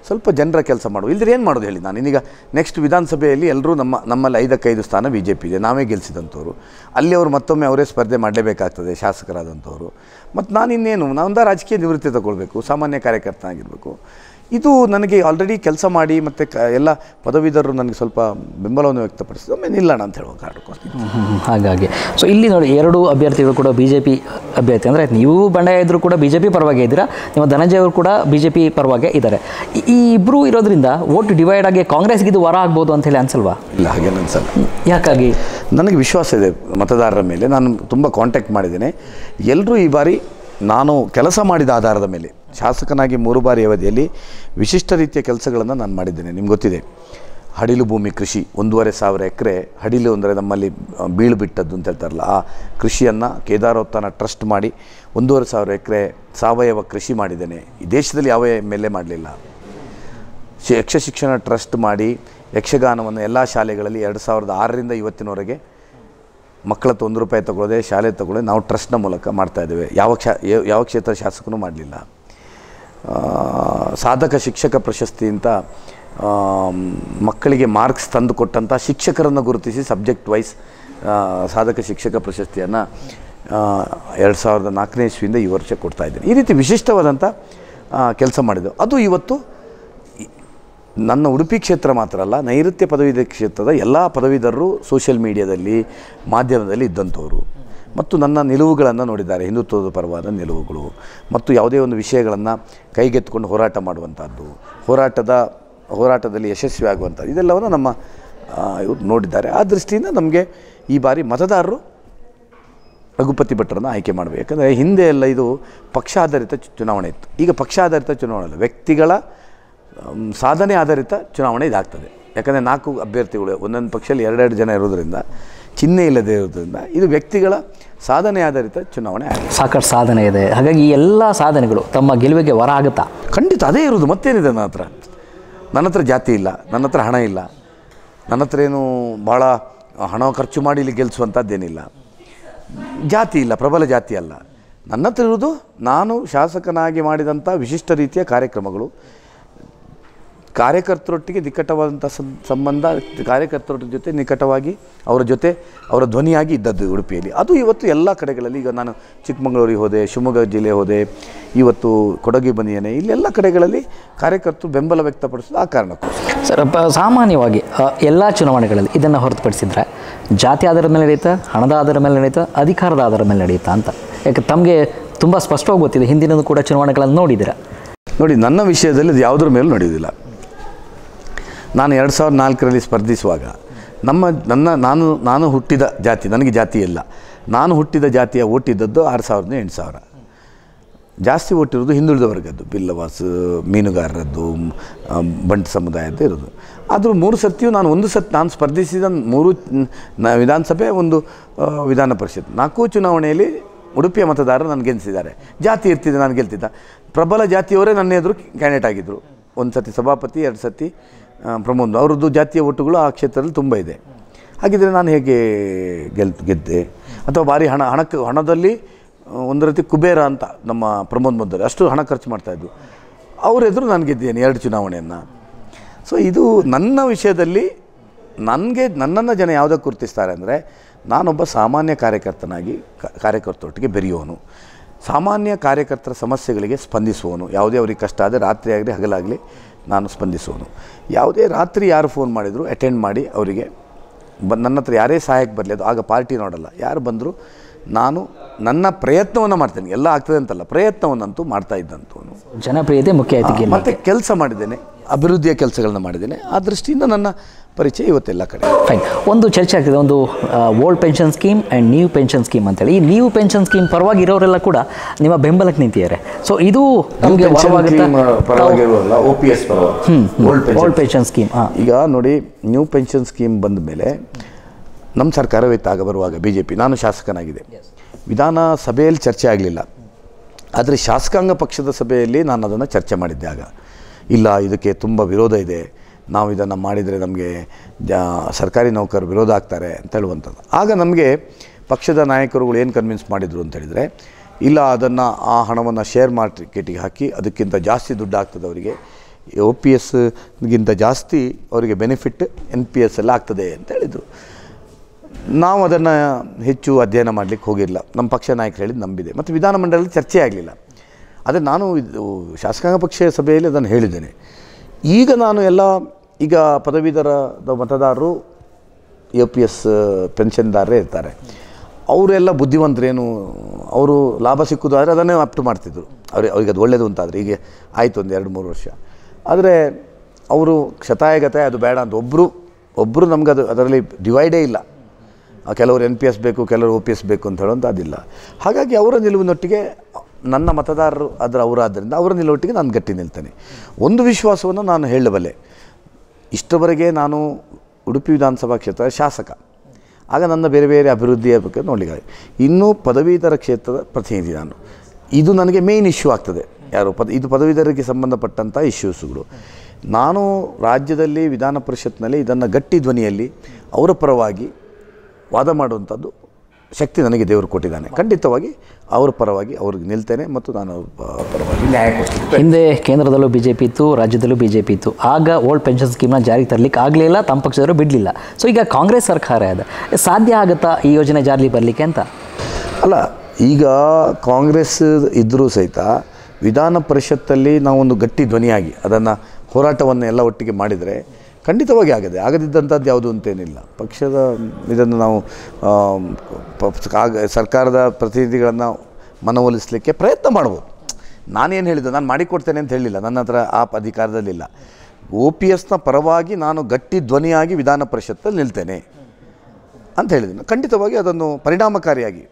ಸ್ವಲ್ಪ ಜನರ ಕೆಲಸ ಮಾಡುವ, ಇಲ್ಲದ್ರೆ ಏನು ಮಾಡೋದು ಹೇಳಿ. ನಾನು ಇನ್ನೀಗ ನೆಕ್ಸ್ಟ್ ವಿಧಾನಸಭೆಯಲ್ಲಿ ಎಲ್ಲರೂ ನಮ್ಮಲ್ಲಿ 5 ಸ್ಥಾನ BJP ಇದೆ, ನಾವೇ ಗೆಲ್ಲಿಸಿದಂಥವ್ರು. ಅಲ್ಲಿ ಅವರು ಮತ್ತೊಮ್ಮೆ ಅವರೇ ಸ್ಪರ್ಧೆ ಮಾಡಲೇಬೇಕಾಗ್ತದೆ ಶಾಸಕರಾದಂಥವ್ರು. ಮತ್ತು ನಾನು ಇನ್ನೇನು, ನಾನೊಂದು ರಾಜಕೀಯ ನಿವೃತ್ತಿ ತಗೊಳ್ಬೇಕು, ಸಾಮಾನ್ಯ ಕಾರ್ಯಕರ್ತನಾಗಿರಬೇಕು. ಇದು ನನಗೆ ಆಲ್ರೆಡಿ ಕೆಲಸ ಮಾಡಿ ಮತ್ತು ಎಲ್ಲ ಪದವೀಧರರು ನನಗೆ ಸ್ವಲ್ಪ ಬೆಂಬಲವನ್ನು ವ್ಯಕ್ತಪಡಿಸಿದ ಒಮ್ಮೆ ನಿಲ್ಲೋಣ ಅಂತ ಹೇಳುವ ಕಾರಣಕ್ಕೋಸ್ಕರ. ಹಾಗಾಗಿ ಸೊ ಇಲ್ಲಿ ನೋಡಿ, 2 ಅಭ್ಯರ್ಥಿಗಳು ಕೂಡ BJP ಅಭ್ಯರ್ಥಿ, ಅಂದರೆ ನೀವು ಬಂಡಾಯ ಇದ್ದರೂ ಕೂಡ BJP ಪರವಾಗೇ ಇದ್ದೀರಾ, ನಿಮ್ಮ ಧನಂಜಯ ಅವರು ಕೂಡ BJP ಪರವಾಗೇ ಇದ್ದಾರೆ. ಈ ಇಬ್ಬರು ಇರೋದ್ರಿಂದ ವೋಟ್ ಡಿವೈಡ್ ಆಗಿ ಕಾಂಗ್ರೆಸ್ಗೆ ಇದು ವರ ಆಗ್ಬೋದು ಅಂತ ಹೇಳಿ ಅನ್ಸಲ್ವಾ? ಇಲ್ಲ, ಹಾಗೇನು ಅನ್ಸಲ್ಲ. ಯಾಕಾಗಿ? ನನಗೆ ವಿಶ್ವಾಸ ಇದೆ ಮತದಾರರ ಮೇಲೆ. ನಾನು ತುಂಬ ಕಾಂಟ್ಯಾಕ್ಟ್ ಮಾಡಿದ್ದೇನೆ. ಎಲ್ಲರೂ ಈ ಬಾರಿ ನಾನು ಕೆಲಸ ಮಾಡಿದ ಆಧಾರದ ಮೇಲೆ, ಶಾಸಕನಾಗಿ 3 ಬಾರಿ ಅವಧಿಯಲ್ಲಿ ವಿಶಿಷ್ಟ ರೀತಿಯ ಕೆಲಸಗಳನ್ನು ನಾನು ಮಾಡಿದ್ದೇನೆ. ನಿಮ್ಗೆ ಗೊತ್ತಿದೆ, ಹಡಿಲು ಭೂಮಿ ಕೃಷಿ 1,500 ಎಕರೆ ಹಡಿಲು ಅಂದರೆ ನಮ್ಮಲ್ಲಿ ಬೀಳು ಬಿಟ್ಟದ್ದು ಅಂತ ಹೇಳ್ತಾರಲ್ಲ, ಆ ಕೃಷಿಯನ್ನು ಕೇದಾರೋತ್ಥಾನ ಟ್ರಸ್ಟ್ ಮಾಡಿ 1,500 ಎಕರೆ ಸಾವಯವ ಕೃಷಿ ಮಾಡಿದ್ದೇನೆ. ಈ ದೇಶದಲ್ಲಿ ಯಾವ MLA ಮಾಡಲಿಲ್ಲ. ಯಕ್ಷ ಶಿಕ್ಷಣ ಟ್ರಸ್ಟ್ ಮಾಡಿ ಯಕ್ಷಗಾನವನ್ನು ಎಲ್ಲ ಶಾಲೆಗಳಲ್ಲಿ 2006ರಿಂದ ಇವತ್ತಿನವರೆಗೆ ಮಕ್ಕಳ ಹತ್ರ ₹1 ತಗೊಳ್ಳೋದೆ, ಶಾಲೆ ತಗೊಳ್ಳೋದೆ ನಾವು ಟ್ರಸ್ಟ್ನ ಮೂಲಕ ಮಾಡ್ತಾಯಿದ್ದೇವೆ. ಯಾವ ಕ್ಷೇತ್ರ ಶಾಸಕನೂ ಮಾಡಲಿಲ್ಲ. ಸಾಧಕ ಶಿಕ್ಷಕ ಪ್ರಶಸ್ತಿ ಅಂತ ಮಕ್ಕಳಿಗೆ ಮಾರ್ಕ್ಸ್ ತಂದು ಕೊಟ್ಟಂಥ ಶಿಕ್ಷಕರನ್ನು ಗುರುತಿಸಿ ಸಬ್ಜೆಕ್ಟ್ ವೈಸ್ ಸಾಧಕ ಶಿಕ್ಷಕ ಪ್ರಶಸ್ತಿಯನ್ನು 2004ನೇ ಇಸ್ವಿಯಿಂದ ಈ ವರ್ಷ ಕೊಡ್ತಾಯಿದ್ದೇನೆ. ಈ ರೀತಿ ವಿಶಿಷ್ಟವಾದಂಥ ಕೆಲಸ ಮಾಡಿದ್ದೆವು. ಅದು ಇವತ್ತು ನನ್ನ ಉಡುಪಿ ಕ್ಷೇತ್ರ ಮಾತ್ರ ಅಲ್ಲ, ನೈಋತ್ಯ ಪದವೀಧರ ಕ್ಷೇತ್ರದ ಎಲ್ಲ ಪದವೀಧರರು ಸೋಷಿಯಲ್ ಮೀಡಿಯಾದಲ್ಲಿ, ಮಾಧ್ಯಮದಲ್ಲಿ ಇದ್ದಂಥವರು ಮತ್ತು ನನ್ನ ನಿಲುವುಗಳನ್ನು ನೋಡಿದ್ದಾರೆ. ಹಿಂದುತ್ವದ ಪರವಾದ ನಿಲುವುಗಳು ಮತ್ತು ಯಾವುದೇ ಒಂದು ವಿಷಯಗಳನ್ನು ಕೈಗೆತ್ತಿಕೊಂಡು ಹೋರಾಟ ಮಾಡುವಂಥದ್ದು, ಹೋರಾಟದಲ್ಲಿ ಯಶಸ್ವಿ ಆಗುವಂಥದ್ದು, ಇದೆಲ್ಲವನ್ನು ನಮ್ಮ ಇವರು ನೋಡಿದ್ದಾರೆ. ಆ ದೃಷ್ಟಿಯಿಂದ ನಮಗೆ ಈ ಬಾರಿ ಮತದಾರರು ರಘುಪತಿ ಭಟ್ರನ್ನು ಆಯ್ಕೆ ಮಾಡಬೇಕು. ಯಾಕಂದರೆ ಹಿಂದೆ ಎಲ್ಲ ಇದು ಪಕ್ಷಾಧಾರಿತ ಚುನಾವಣೆ ಇತ್ತು. ಈಗ ಪಕ್ಷಾಧಾರಿತ ಚುನಾವಣೆ ಅಲ್ಲ, ವ್ಯಕ್ತಿಗಳ ಸಾಧನೆ ಆಧಾರಿತ ಚುನಾವಣೆ ಇದಾಗ್ತದೆ. ಯಾಕಂದರೆ 4 ಅಭ್ಯರ್ಥಿಗಳು ಒಂದೊಂದು ಪಕ್ಷದಲ್ಲಿ 2 ಜನ ಇರೋದರಿಂದ, ಚಿಹ್ನೆ ಇಲ್ಲದೆ ಇರೋದ್ರಿಂದ ಇದು ವ್ಯಕ್ತಿಗಳ ಸಾಧನೆ ಆಧಾರಿತ ಚುನಾವಣೆ ಆಗಿದೆ. ಸಾಕಷ್ಟು ಸಾಧನೆ ಇದೆ. ಹಾಗಾಗಿ ಈ ಎಲ್ಲ ಸಾಧನೆಗಳು ತಮ್ಮ ಗೆಲುವಿಗೆ ವರ ಆಗುತ್ತಾ? ಖಂಡಿತ ಅದೇ ಇರೋದು. ಮತ್ತೇನಿದೆ ನನ್ನ ಹತ್ರ ಜಾತಿ ಇಲ್ಲ, ನನ್ನ ಹತ್ರ ಹಣ ಇಲ್ಲ, ನನ್ನ ಹತ್ರ ಏನು ಭಾಳ ಹಣ ಖರ್ಚು ಮಾಡಿ ಇಲ್ಲಿ ಗೆಲ್ಲಿಸುವಂಥದ್ದೇನಿಲ್ಲ. ಜಾತಿ ಇಲ್ಲ, ಪ್ರಬಲ ಜಾತಿ ಅಲ್ಲ. ನನ್ನ ಹತ್ರ ಇರೋದು ನಾನು ಶಾಸಕನಾಗಿ ಮಾಡಿದಂಥ ವಿಶಿಷ್ಟ ರೀತಿಯ ಕಾರ್ಯಕ್ರಮಗಳು, ಕಾರ್ಯಕರ್ತರೊಟ್ಟಿಗೆ ನಿಕಟವಾದಂಥ ಸಂಬಂಧ, ಕಾರ್ಯಕರ್ತರ ಜೊತೆ ನಿಕಟವಾಗಿ ಅವರ ಧ್ವನಿಯಾಗಿ ಇದ್ದದ್ದು ಉಡುಪಿಯಲ್ಲಿ. ಅದು ಇವತ್ತು ಎಲ್ಲ ಕಡೆಗಳಲ್ಲಿ, ಈಗ ನಾನು ಚಿಕ್ಕಮಗಳೂರಿಗೆ ಹೋದೆ, ಶಿವಮೊಗ್ಗ ಜಿಲ್ಲೆ ಹೋದೆ, ಇವತ್ತು ಕೊಡಗು ಬಂದಿದ್ದೇನೆ, ಇಲ್ಲೆಲ್ಲ ಕಡೆಗಳಲ್ಲಿ ಕಾರ್ಯಕರ್ತರು ಬೆಂಬಲ ವ್ಯಕ್ತಪಡಿಸೋದು ಆ ಕಾರಣಕ್ಕೂ. ಸರ್, ಸಾಮಾನ್ಯವಾಗಿ ಎಲ್ಲ ಚುನಾವಣೆಗಳಲ್ಲಿ ಇದನ್ನು ಹೊರತುಪಡಿಸಿದರೆ ಜಾತಿ ಆಧಾರದ ಮೇಲೆ ನಡೆಯುತ್ತಾ, ಹಣದ ಆಧಾರದ ಮೇಲೆ ನಡೆಯುತ್ತಾ, ಅಧಿಕಾರದ ಆಧಾರದ ಮೇಲೆ ನಡೆಯುತ್ತಾ ಅಂತ? ಯಾಕೆ ತಮಗೆ ತುಂಬ ಸ್ಪಷ್ಟವಾಗಿ ಗೊತ್ತಿದೆ, ಹಿಂದಿನದು ಕೂಡ ಚುನಾವಣೆಗಳನ್ನು ನೋಡಿದ್ದೀರಾ. ನೋಡಿ, ನನ್ನ ವಿಷಯದಲ್ಲಿ ಅದು ಯಾವುದ್ರ ಮೇಲೂ ನಡೆಯುವುದಿಲ್ಲ. ನಾನು 2004ರಲ್ಲಿ ಸ್ಪರ್ಧಿಸುವಾಗ ನಾನು ಹುಟ್ಟಿದ ಜಾತಿ, ನನಗೆ ಜಾತಿ ಇಲ್ಲ, ನಾನು ಹುಟ್ಟಿದ ಜಾತಿಯ ಓಟ್ ಇದ್ದದ್ದು 6,000 8,000. ಜಾಸ್ತಿ ಓಟಿರೋದು ಹಿಂದುಳಿದ ವರ್ಗದ್ದು, ಬಿಲ್ಲವಾಸ್, ಮೀನುಗಾರರದ್ದು, ಬಂಟ್ ಸಮುದಾಯದ್ದು ಇರೋದು. ಆದರೂ 3 ಸತಿಯೂ ನಾನು ನಾನು ಸ್ಪರ್ಧಿಸಿದ 3 ವಿಧಾನಸಭೆ, 1 ವಿಧಾನ ಪರಿಷತ್, 4 ಚುನಾವಣೆಯಲ್ಲಿ ಉಡುಪಿಯ ಮತದಾರರು ನಾನು ಗೆಲ್ಲಿಸಿದ್ದಾರೆ. ಜಾತಿ ಇರ್ತಿದ್ದೆ, ನಾನು ಗೆಲ್ತಿದ್ದ. ಪ್ರಬಲ ಜಾತಿಯವರೇ ನನ್ನ ಎದುರು ಕ್ಯಾಂಡಿಡೇಟ್ ಆಗಿದ್ದರು. 1 ಸತಿ ಸಭಾಪತಿ, 2 ಸತಿ ಪ್ರಮೋದ್. ಅವ್ರದ್ದು ಜಾತಿಯ ಓಟುಗಳು ಆ ಕ್ಷೇತ್ರದಲ್ಲಿ ತುಂಬ ಇದೆ. ಹಾಗಿದ್ದರೆ ನಾನು ಹೇಗೆ ಗೆದ್ದೆ? ಅಥವಾ ಭಾರಿ ಹಣದಲ್ಲಿ ಒಂದು ರೀತಿ ಕುಬೇರ ಅಂತ ನಮ್ಮ ಪ್ರಮೋದ್ ಮುದ್ದರಿ ಅಷ್ಟು ಹಣ ಖರ್ಚು ಮಾಡ್ತಾಯಿದ್ದು. ಅವ್ರ ಎದುರು ನಾನು ಗೆದ್ದೇನೆ 2 ಚುನಾವಣೆಯನ್ನು. ಸೊ ಇದು ನನ್ನ ವಿಷಯದಲ್ಲಿ ನನ್ನನ್ನು ಜನ ಯಾವುದಕ್ಕೆ ಗುರುತಿಸ್ತಾರೆ ಅಂದರೆ, ನಾನೊಬ್ಬ ಸಾಮಾನ್ಯ ಕಾರ್ಯಕರ್ತನಾಗಿ ಕಾರ್ಯಕರ್ತರೊಟ್ಟಿಗೆ ಬೆರೆಯುವನು, ಸಾಮಾನ್ಯ ಕಾರ್ಯಕರ್ತರ ಸಮಸ್ಯೆಗಳಿಗೆ ಸ್ಪಂದಿಸುವನು. ಯಾವುದೇ ಅವ್ರಿಗೆ ಕಷ್ಟ ಆದರೆ ರಾತ್ರಿ ಆಗಲಿ ಹಗಲಾಗಲಿ ನಾನು ಸ್ಪಂದಿಸುವನು. ಯಾವುದೇ ರಾತ್ರಿ ಯಾರು ಫೋನ್ ಮಾಡಿದರೂ ಅಟೆಂಡ್ ಮಾಡಿ ಅವರಿಗೆ ನನ್ನ ಹತ್ರ ಯಾರೇ ಸಹಾಯಕ್ಕೆ ಬರಲಿ, ಅದು ಆಗ ಪಾರ್ಟಿ ನೋಡಲ್ಲ, ಯಾರು ಬಂದರೂ ನಾನು ನನ್ನ ಪ್ರಯತ್ನವನ್ನು ಮಾಡ್ತೇನೆ. ಎಲ್ಲ ಆಗ್ತದೆ ಅಂತಲ್ಲ, ಪ್ರಯತ್ನವನ್ನಂತೂ ಮಾಡ್ತಾ ಇದ್ದಂಥವನು. ಜನಪ್ರಿಯತೆ ಮುಖ್ಯ ಆಯ್ತು. ಮತ್ತು ಕೆಲಸ ಮಾಡಿದ್ದೇನೆ, ಅಭಿವೃದ್ಧಿಯ ಕೆಲಸಗಳನ್ನ ಮಾಡಿದ್ದೇನೆ. ಆ ದೃಷ್ಟಿಯಿಂದ ನನ್ನ ಪರಿಚಯ ಇವತ್ತೆಲ್ಲ ಕಡೆ. ಫೈನ್. ಒಂದು ಚರ್ಚೆ ಆಗ್ತಿದೆ, ಒಂದು old pension scheme and new pension scheme ಅಂತೇಳಿ. ಈ ನ್ಯೂ ಪೆನ್ಷನ್ ಸ್ಕೀಮ್ ಪರವಾಗಿ ಇರೋರೆಲ್ಲ ಕೂಡ ನಿಮ್ಮ ಬೆಂಬಲಕ್ಕೆ ನಿಂತಿದ್ದಾರೆ. ಸೊ ಇದು ನಮಗೆ ಓಲ್ಡ್ ಪೆನ್ಷನ್ ಸ್ಕೀಮ್. ಈಗ ನೋಡಿ, ನ್ಯೂ ಪೆನ್ಷನ್ ಸ್ಕೀಮ್ ಬಂದ ಮೇಲೆ ನಮ್ಮ ಸರ್ಕಾರವಿತ್ತಾಗ ಬರುವಾಗ BJP, ನಾನು ಶಾಸಕನಾಗಿದೆ, ವಿಧಾನಸಭೆಯಲ್ಲಿ ಚರ್ಚೆ ಆಗಲಿಲ್ಲ. ಆದರೆ ಶಾಸಕಾಂಗ ಪಕ್ಷದ ಸಭೆಯಲ್ಲಿ ನಾನು ಅದನ್ನು ಚರ್ಚೆ ಮಾಡಿದ್ದೆ. ಆಗ ಇಲ್ಲ, ಇದಕ್ಕೆ ತುಂಬ ವಿರೋಧ ಇದೆ, ನಾವು ಇದನ್ನು ಮಾಡಿದರೆ ನಮಗೆ ಸರ್ಕಾರಿ ನೌಕರರು ವಿರೋಧ ಆಗ್ತಾರೆ ಅಂತ ಹೇಳುವಂಥದ್ದು. ಆಗ ನಮಗೆ ಪಕ್ಷದ ನಾಯಕರುಗಳು ಏನು ಕನ್ವಿನ್ಸ್ ಮಾಡಿದರು ಅಂತ ಹೇಳಿದರೆ, ಇಲ್ಲ, ಅದನ್ನು ಆ ಹಣವನ್ನು ಶೇರ್ ಮಾರ್ಕೆಟಿಗೆ ಹಾಕಿ ಅದಕ್ಕಿಂತ ಜಾಸ್ತಿ ದುಡ್ಡು ಆಗ್ತದೆ ಅವರಿಗೆ, OPSಗಿಂತ ಜಾಸ್ತಿ ಅವರಿಗೆ ಬೆನಿಫಿಟ್ NPS ಎಲ್ಲ ಆಗ್ತದೆ ಅಂತ ಹೇಳಿದರು. ನಾವು ಅದನ್ನು ಹೆಚ್ಚು ಅಧ್ಯಯನ ಮಾಡಲಿಕ್ಕೆ ಹೋಗಿರಲಿಲ್ಲ. ನಮ್ಮ ಪಕ್ಷ ನಾಯಕರು ಹೇಳಿದ್ದು ನಂಬಿದೆ. ಮತ್ತು ವಿಧಾನಮಂಡಲದಲ್ಲಿ ಚರ್ಚೆ ಆಗಲಿಲ್ಲ. ಆದರೆ ನಾನು ಶಾಸಕಾಂಗ ಪಕ್ಷ ಸಭೆಯಲ್ಲಿ ಅದನ್ನು ಹೇಳಿದ್ದೇನೆ. ಈಗ ನಾನು ಈಗ ಪದವೀಧರ ಮತದಾರರು OPS ಪೆನ್ಷನ್ದಾರರೇ ಇರ್ತಾರೆ. ಅವರೆಲ್ಲ ಬುದ್ಧಿವಂತರೇನು, ಅವರು ಲಾಭ ಸಿಕ್ಕುದಾದರೆ ಅದನ್ನೇ ಅಪ್ಟು ಮಾಡ್ತಿದ್ರು. ಅವ್ರಿಗೆ ಅದು ಒಳ್ಳೆಯದು ಅಂತಾದರೆ. ಈಗ ಆಯಿತು ಒಂದು 2-3 ವರ್ಷ. ಆದರೆ ಅವರು ಗತಾಯ ಅದು ಬೇಡ ಅಂತ ಒಬ್ಬರು ನಮ್ಗೆ ಅದರಲ್ಲಿ ಡಿವೈಡೇ ಇಲ್ಲ. ಕೆಲವರು NPS ಬೇಕು, ಕೆಲವರು OPS ಬೇಕು ಅಂತ ಹೇಳುವಂಥದ್ದಿಲ್ಲ. ಹಾಗಾಗಿ ಅವರ ನಿಲುವಿನೊಟ್ಟಿಗೆ ನನ್ನ ಮತದಾರರು ಅವರಾದ್ದರಿಂದ ಅವರ ನಿಲುವೊಟ್ಟಿಗೆ ನಾನು ಗಟ್ಟಿ ನಿಲ್ತೇನೆ. ಒಂದು ವಿಶ್ವಾಸವನ್ನು ನಾನು ಹೇಳಬಲ್ಲೆ, ಇಷ್ಟವರೆಗೆ ನಾನು ಉಡುಪಿ ವಿಧಾನಸಭಾ ಕ್ಷೇತ್ರದ ಶಾಸಕ, ಆಗ ನನ್ನ ಬೇರೆ ಬೇರೆ ಅಭಿವೃದ್ಧಿಯ ಬಗ್ಗೆ ನೋಡಲಿಕ್ಕೆ, ಇನ್ನೂ ಪದವೀಧರ ಕ್ಷೇತ್ರದ ಪ್ರತಿನಿಧಿ ನಾನು. ಇದು ನನಗೆ ಮೇಯ್ನ್ ಇಶ್ಯೂ ಆಗ್ತದೆ. ಇದು ಪದವೀಧರರಿಗೆ ಸಂಬಂಧಪಟ್ಟಂಥ ಇಶ್ಯೂಸ್ಗಳು. ನಾನು ರಾಜ್ಯದಲ್ಲಿ ವಿಧಾನ ಪರಿಷತ್ನಲ್ಲಿ ಇದನ್ನು ಗಟ್ಟಿ ಧ್ವನಿಯಲ್ಲಿ ಅವರ ಪರವಾಗಿ ವಾದ ಮಾಡುವಂಥದ್ದು ಶಕ್ತಿ ನನಗೆ ದೇವರು ಕೊಟ್ಟಿದ್ದಾನೆ. ಖಂಡಿತವಾಗಿ ಅವರ ಪರವಾಗಿ ಅವ್ರಿಗೆ ನಿಲ್ತೇನೆ ಮತ್ತು ನಾನು ಪರವಾಗಿ ನ್ಯಾಯ ಕೊಡ್ತೀನಿ. ಹಿಂದೆ ಕೇಂದ್ರದಲ್ಲೂ BJP ಇತ್ತು, ರಾಜ್ಯದಲ್ಲೂ BJP ಇತ್ತು. ಆಗ ಓಲ್ಡ್ ಪೆನ್ಷನ್ ಸ್ಕೀಮ್ನ ಜಾರಿಗೆ ತರಲಿಕ್ಕೆ ಆಗಲಿಲ್ಲ, ತಮ್ಮ ಪಕ್ಷದವರು ಬಿಡಲಿಲ್ಲ. ಸೊ ಈಗ ಕಾಂಗ್ರೆಸ್ ಸರ್ಕಾರ ಇದೆ, ಸಾಧ್ಯ ಆಗುತ್ತಾ ಈ ಯೋಜನೆ ಜಾರಿಗೆ ಬರಲಿಕ್ಕೆ ಅಂತ? ಅಲ್ಲ, ಈಗ ಕಾಂಗ್ರೆಸ್ ಇದ್ದರೂ ಸಹಿತ ವಿಧಾನ ಪರಿಷತ್ತಲ್ಲಿ ನಾವೊಂದು ಗಟ್ಟಿ ಧ್ವನಿಯಾಗಿ ಅದನ್ನು ಹೋರಾಟವನ್ನು ಎಲ್ಲ ಒಟ್ಟಿಗೆ ಮಾಡಿದರೆ ಖಂಡಿತವಾಗಿ ಆಗದಿದ್ದಂಥದ್ದು ಯಾವುದು ಅಂತೇನಿಲ್ಲ. ಪಕ್ಷದ ಇದನ್ನು ನಾವು ಸರ್ಕಾರದ ಪ್ರತಿನಿಧಿಗಳನ್ನು ಮನವೊಲಿಸಲಿಕ್ಕೆ ಪ್ರಯತ್ನ ಮಾಡ್ಬೋದು. ನಾನೇನು ಹೇಳಿದ್ದು, ನಾನು ಮಾಡಿಕೊಡ್ತೇನೆ ಅಂತ ಹೇಳಿಲ್ಲ, ನನ್ನ ಹತ್ರ ಆ ಅಧಿಕಾರದಲ್ಲಿಲ್ಲ. OPSನ ಪರವಾಗಿ ನಾನು ಗಟ್ಟಿ ಧ್ವನಿಯಾಗಿ ವಿಧಾನ ಪರಿಷತ್ತಲ್ಲಿ ನಿಲ್ತೇನೆ ಅಂತ ಹೇಳಿದ್ದೀನಿ. ಖಂಡಿತವಾಗಿ ಅದನ್ನು ಪರಿಣಾಮಕಾರಿಯಾಗಿ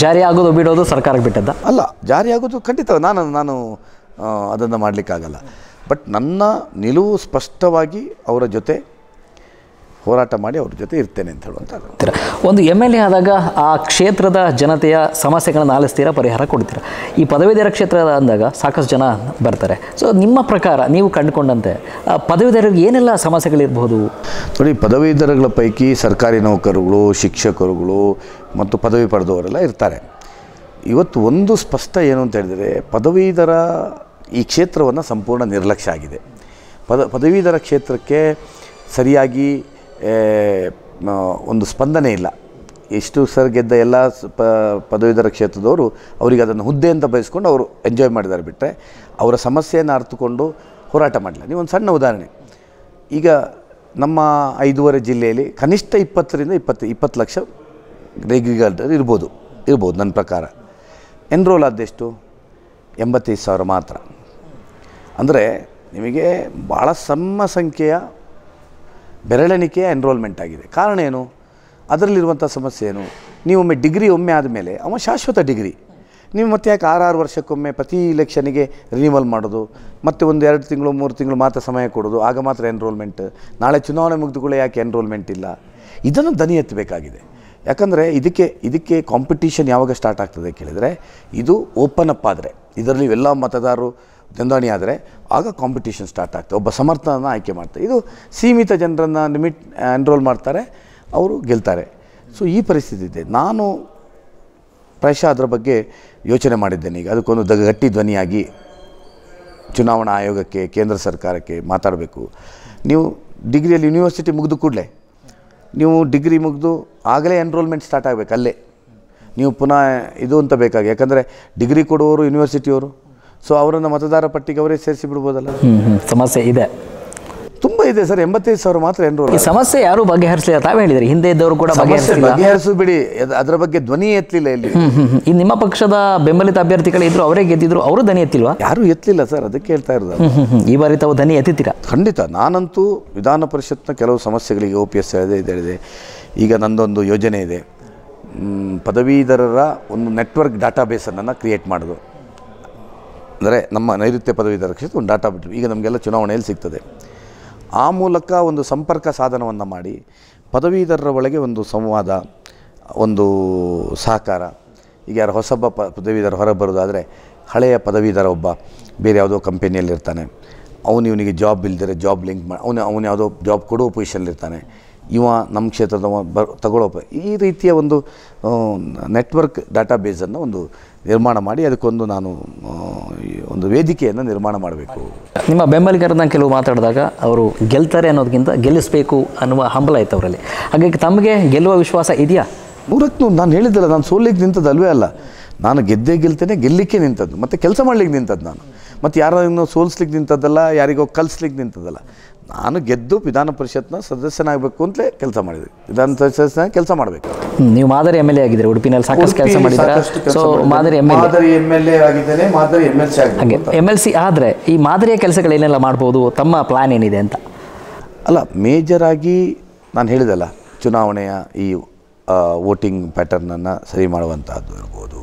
ಜಾರಿ ಆಗೋದು ಬಿಡೋದು ಸರ್ಕಾರಕ್ಕೆ ಬಿಟ್ಟದ್ದ ಅಲ್ಲ, ಜಾರಿ ಆಗೋದು ಖಂಡಿತ ನಾನು ಅದನ್ನು ಮಾಡಲಿಕ್ಕಾಗಲ್ಲ. ಬಟ್ ನನ್ನ ನಿಲುವು ಸ್ಪಷ್ಟವಾಗಿ ಅವರ ಜೊತೆ ಹೋರಾಟ ಮಾಡಿ ಅವ್ರ ಜೊತೆ ಇರ್ತೇನೆ ಅಂತ ಹೇಳುವಂಥದ್ದು. ಒಂದು MLA ಆದಾಗ ಆ ಕ್ಷೇತ್ರದ ಜನತೆಯ ಸಮಸ್ಯೆಗಳನ್ನು ಆಲಿಸ್ತೀರಾ, ಪರಿಹಾರ ಕೊಡ್ತೀರಾ. ಈ ಪದವೀಧರ ಕ್ಷೇತ್ರ ಅಂದಾಗ ಸಾಕಷ್ಟು ಜನ ಬರ್ತಾರೆ. ಸೊ ನಿಮ್ಮ ಪ್ರಕಾರ ನೀವು ಕಂಡುಕೊಂಡಂತೆ ಪದವೀಧರರಿಗೆ ಏನೆಲ್ಲ ಸಮಸ್ಯೆಗಳಿರ್ಬೋದು? ನೋಡಿ, ಪದವೀಧರಗಳ ಪೈಕಿ ಸರ್ಕಾರಿ ನೌಕರರುಗಳು, ಶಿಕ್ಷಕರುಗಳು ಮತ್ತು ಪದವಿ ಪಡೆದವರೆಲ್ಲ ಇರ್ತಾರೆ. ಇವತ್ತು ಒಂದು ಸ್ಪಷ್ಟ ಏನು ಅಂತ ಹೇಳಿದರೆ, ಪದವೀಧರ ಈ ಕ್ಷೇತ್ರವನ್ನು ಸಂಪೂರ್ಣ ನಿರ್ಲಕ್ಷ್ಯ ಆಗಿದೆ. ಪದವೀಧರ ಕ್ಷೇತ್ರಕ್ಕೆ ಸರಿಯಾಗಿ ಒಂದು ಸ್ಪಂದನೆ ಇಲ್ಲ. ಎಷ್ಟು ಸರ್ ಗೆದ್ದ ಎಲ್ಲ ಪದವೀಧರ ಕ್ಷೇತ್ರದವರು ಅವರಿಗೆ ಅದನ್ನು ಹುದ್ದೆ ಅಂತ ಬಯಸ್ಕೊಂಡು ಅವರು ಎಂಜಾಯ್ ಮಾಡಿದ್ದಾರೆ ಬಿಟ್ಟರೆ ಅವರ ಸಮಸ್ಯೆಯನ್ನು ಅರ್ಥಕೊಂಡು ಹೋರಾಟ ಮಾಡಲಿಲ್ಲ. ನೀವು ಒಂದು ಸಣ್ಣ ಉದಾಹರಣೆ, ಈಗ ನಮ್ಮ 5.5 ಜಿಲ್ಲೆಯಲ್ಲಿ ಕನಿಷ್ಠ 20 ಲಕ್ಷ ರೆಗ್ಯುಲರ್ ಇರ್ಬೋದು ನನ್ನ ಪ್ರಕಾರ. ಎನ್ರೋಲ್ ಆದೆಷ್ಟು 85,000 ಮಾತ್ರ. ಅಂದರೆ ನಿಮಗೆ ಭಾಳ ಸಣ್ಣ ಸಂಖ್ಯೆಯ ಬೆರಳೆಣಿಕೆಯ ಎನ್ರೋಲ್ಮೆಂಟ್ ಆಗಿದೆ. ಕಾರಣ ಏನು? ಅದರಲ್ಲಿರುವಂಥ ಸಮಸ್ಯೆ ಏನು? ನೀವು ಡಿಗ್ರಿ ಆದಮೇಲೆ ಅವ ಶಾಶ್ವತ ಡಿಗ್ರಿ, ನೀವು ಮತ್ತೆ ಯಾಕೆ 6 ವರ್ಷಕ್ಕೊಮ್ಮೆ ಪ್ರತಿ ಇಲೆಕ್ಷನಿಗೆ ರಿನಿವಲ್ ಮಾಡೋದು, ಮತ್ತು ಒಂದು 2 ತಿಂಗಳು 3 ತಿಂಗಳು ಮಾತ್ರ ಸಮಯ ಕೊಡೋದು, ಆಗ ಮಾತ್ರ ಎನ್ರೋಲ್ಮೆಂಟ್, ನಾಳೆ ಚುನಾವಣೆ ಮುಗಿದುಕೊಳ್ಳೆ ಯಾಕೆ ಎನ್ರೋಲ್ಮೆಂಟ್ ಇಲ್ಲ? ಇದನ್ನು ದನಿ ಎತ್ತಬೇಕಾಗಿದೆ. ಯಾಕಂದರೆ ಇದಕ್ಕೆ ಕಾಂಪಿಟೀಷನ್ ಯಾವಾಗ ಸ್ಟಾರ್ಟ್ ಆಗ್ತದೆ ಕೇಳಿದರೆ, ಇದು ಓಪನ್ ಅಪ್ ಆದರೆ, ಇದರಲ್ಲಿ ಎಲ್ಲ ಮತದಾರರು ನೋಂದಣಿ ಆದರೆ ಆಗ ಕಾಂಪಿಟೀಷನ್ ಸ್ಟಾರ್ಟ್ ಆಗ್ತದೆ. ಒಬ್ಬ ಸಮರ್ಥನನ್ನು ಆಯ್ಕೆ ಮಾಡ್ತಾರೆ. ಇದು ಸೀಮಿತ ಜನರನ್ನು ಎನ್ರೋಲ್ ಮಾಡ್ತಾರೆ, ಅವರು ಗೆಲ್ತಾರೆ. ಸೊ ಈ ಪರಿಸ್ಥಿತಿ ಇದೆ. ನಾನು ಪ್ರಾಯಶಃ ಅದರ ಬಗ್ಗೆ ಯೋಚನೆ ಮಾಡಿದ್ದೇನೆ. ಈಗ ಅದಕ್ಕೊಂದು ಗಟ್ಟಿ ಧ್ವನಿಯಾಗಿ ಚುನಾವಣಾ ಆಯೋಗಕ್ಕೆ, ಕೇಂದ್ರ ಸರ್ಕಾರಕ್ಕೆ ಮಾತಾಡಬೇಕು. ನೀವು ಡಿಗ್ರಿಯಲ್ಲಿ ಯೂನಿವರ್ಸಿಟಿ ಮುಗಿದು ಕೂಡಲೇ, ನೀವು ಡಿಗ್ರಿ ಮುಗಿದು ಆಗಲೇ ಎನ್ರೋಲ್ಮೆಂಟ್ ಸ್ಟಾರ್ಟ್ ಆಗಬೇಕು. ಅಲ್ಲೇ ನೀವು ಪುನಃ ಇದು ಅಂತ ಬೇಕಾಗಿ, ಯಾಕಂದರೆ ಡಿಗ್ರಿ ಕೊಡುವವರು ಯೂನಿವರ್ಸಿಟಿಯವರು. ಸೊ ಅವರನ್ನು ಮತದಾರ ಪಟ್ಟಿಗೆ ಅವರೇ ಸೇರಿಸಿ ಬಿಡ್ಬೋದಲ್ಲ. ಸಮಸ್ಯೆ ಇದೆ, ತುಂಬ ಇದೆ ಸರ್. 85,000 ಮಾತ್ರ ಎನ್ರೋಲ್. ಈ ಸಮಸ್ಯೆ ಯಾರು ಬಗೆಹರಿಸಲಿಲ್ಲ, ತಾವೇ ಹೇಳಿದ್ರಿ ಹಿಂದೆ ಇದ್ದವರು ಕೂಡ ಬಗೆಹರಿಸು ಬಿಡಿ, ಅದರ ಬಗ್ಗೆ ಧ್ವನಿ ಎತ್ತಲಿಲ್ಲ ಇಲ್ಲಿ. ಈ ನಿಮ್ಮ ಪಕ್ಷದ ಬೆಂಬಲಿತ ಅಭ್ಯರ್ಥಿಗಳಿದ್ರು, ಅವರೇ ಗೆದ್ದಿದ್ರು, ಅವರು ಧ್ವನಿ ಎತ್ತಿಲ್ವಾ? ಯಾರೂ ಎತ್ತಲಿಲ್ಲ ಸರ್, ಅದಕ್ಕೆ ಹೇಳ್ತಾ ಇರೋದು. ಈ ಬಾರಿ ತಾವು ಧ್ವನಿ ಎತ್ತಿದ್ದೀರಾ? ಖಂಡಿತ. ನಾನಂತೂ ವಿಧಾನ ಪರಿಷತ್ನ ಕೆಲವು ಸಮಸ್ಯೆಗಳಿಗೆ OPS ಹೇಳಿದೆ. ಈಗ ನಂದೊಂದು ಯೋಜನೆ ಇದೆ, ಪದವೀಧರರ ಒಂದು ನೆಟ್ವರ್ಕ್ ಡಾಟಾಬೇಸನ್ನು ಕ್ರಿಯೇಟ್ ಮಾಡೋದು. ಅಂದರೆ ನಮ್ಮ ನೈಋತ್ಯ ಪದವೀಧರ ಕ್ಷೇತ್ರ ಒಂದು ಡಾಟಾ ಬಿಟ್ಟು ಈಗ ನಮಗೆಲ್ಲ ಚುನಾವಣೆಯಲ್ಲಿ ಸಿಗ್ತದೆ. ಆ ಮೂಲಕ ಒಂದು ಸಂಪರ್ಕ ಸಾಧನವನ್ನು ಮಾಡಿ ಪದವೀಧರರ ಒಳಗೆ ಒಂದು ಸಂವಾದ, ಒಂದು ಸಹಕಾರ. ಈಗ ಯಾರು ಹೊಸೊಬ್ಬ ಪದವೀಧರ ಹೊರಗೆ ಬರೋದಾದರೆ, ಹಳೆಯ ಪದವೀಧರ ಒಬ್ಬ ಬೇರೆ ಯಾವುದೋ ಕಂಪನಿಯಲ್ಲಿರ್ತಾನೆ, ಇವನಿಗೆ ಜಾಬ್ ಇಲ್ದಿರೆ ಜಾಬ್ ಲಿಂಕ್ ಮಾಡಿ ಅವನು ಯಾವುದೋ ಜಾಬ್ ಕೊಡೋ ಪೊಸಿಷನ್ಲಿರ್ತಾನೆ, ಇವ ನಮ್ಮ ಕ್ಷೇತ್ರದ ತಗೊಳ್ಳೋ ಈ ರೀತಿಯ ಒಂದು ನೆಟ್ವರ್ಕ್ ಡಾಟಾಬೇಸನ್ನು ಒಂದು ನಿರ್ಮಾಣ ಮಾಡಿ ಅದಕ್ಕೊಂದು ನಾನು ಒಂದು ವೇದಿಕೆಯನ್ನು ನಿರ್ಮಾಣ ಮಾಡಬೇಕು. ನಿಮ್ಮ ಬೆಂಬಲಿಗರನ್ನ ಕೆಲವು ಮಾತಾಡಿದಾಗ ಅವರು ಗೆಲ್ತಾರೆ ಅನ್ನೋದಕ್ಕಿಂತ ಗೆಲ್ಲಿಸಬೇಕು ಅನ್ನುವ ಹಂಬಲ ಇತ್ತು ಅವರಲ್ಲಿ. ಹಾಗಾಗಿ ತಮಗೆ ಗೆಲ್ಲುವ ವಿಶ್ವಾಸ ಇದೆಯಾ? 100ಕ್ಕೆ 100. ನಾನು ಹೇಳಿದ್ದಲ್ಲ, ನಾನು ಸೋಲಿಗೆ ನಿಂತದ್ದು ಅಲ್ವೇ ಅಲ್ಲ. ನಾನು ಗೆಲ್ತೇನೆ, ಗೆಲ್ಲಿಕ್ಕೆ ನಿಂತದ್ದು, ಮತ್ತು ಕೆಲಸ ಮಾಡಲಿಕ್ಕೆ ನಿಂತದ್ದು ನಾನು. ಮತ್ತು ಯಾರನ್ನು ಸೋಲಿಸ್ಲಿಕ್ಕೆ ನಿಂತದ್ದಲ್ಲ, ಯಾರಿಗೋ ಕಲಿಸ್ಲಿಕ್ಕೆ ನಿಂತದ್ದಲ್ಲ. ನಾನು ಗೆದ್ದು ವಿಧಾನ ಪರಿಷತ್ನ ಸದಸ್ಯನಾಗಬೇಕು ಅಂತಲೇ ಕೆಲಸ ಮಾಡಿದ್ವಿ. ವಿಧಾನ ಪರಿಷತ್ನಾಗ ಕೆಲಸ ಮಾಡಬೇಕು. ನೀವು ಮಾದರಿ MLA ಆಗಿದ್ದೀರಿ, ಉಡುಪಿನಲ್ಲಿ ಸಾಕಷ್ಟು ಕೆಲಸ ಮಾಡಿದ್ದೀರಾ. ಸೊ ಮಾದರಿ MLA ಆಗಿದ್ದೇನೆ, ಮಾದರಿ MLC ಹಾಗೆ MLC ಆದರೆ ಈ ಮಾದರಿಯ ಕೆಲಸಗಳೇನೆಲ್ಲ ಮಾಡ್ಬೋದು, ತಮ್ಮ ಪ್ಲ್ಯಾನ್ ಏನಿದೆ ಅಂತ? ಅಲ್ಲ, ಮೇಜರಾಗಿ ನಾನು ಹೇಳಿದಲ್ಲ, ಚುನಾವಣೆಯ ಈ ವೋಟಿಂಗ್ ಪ್ಯಾಟರ್ನನ್ನು ಸರಿ ಮಾಡುವಂಥದ್ದು ಇರ್ಬೋದು,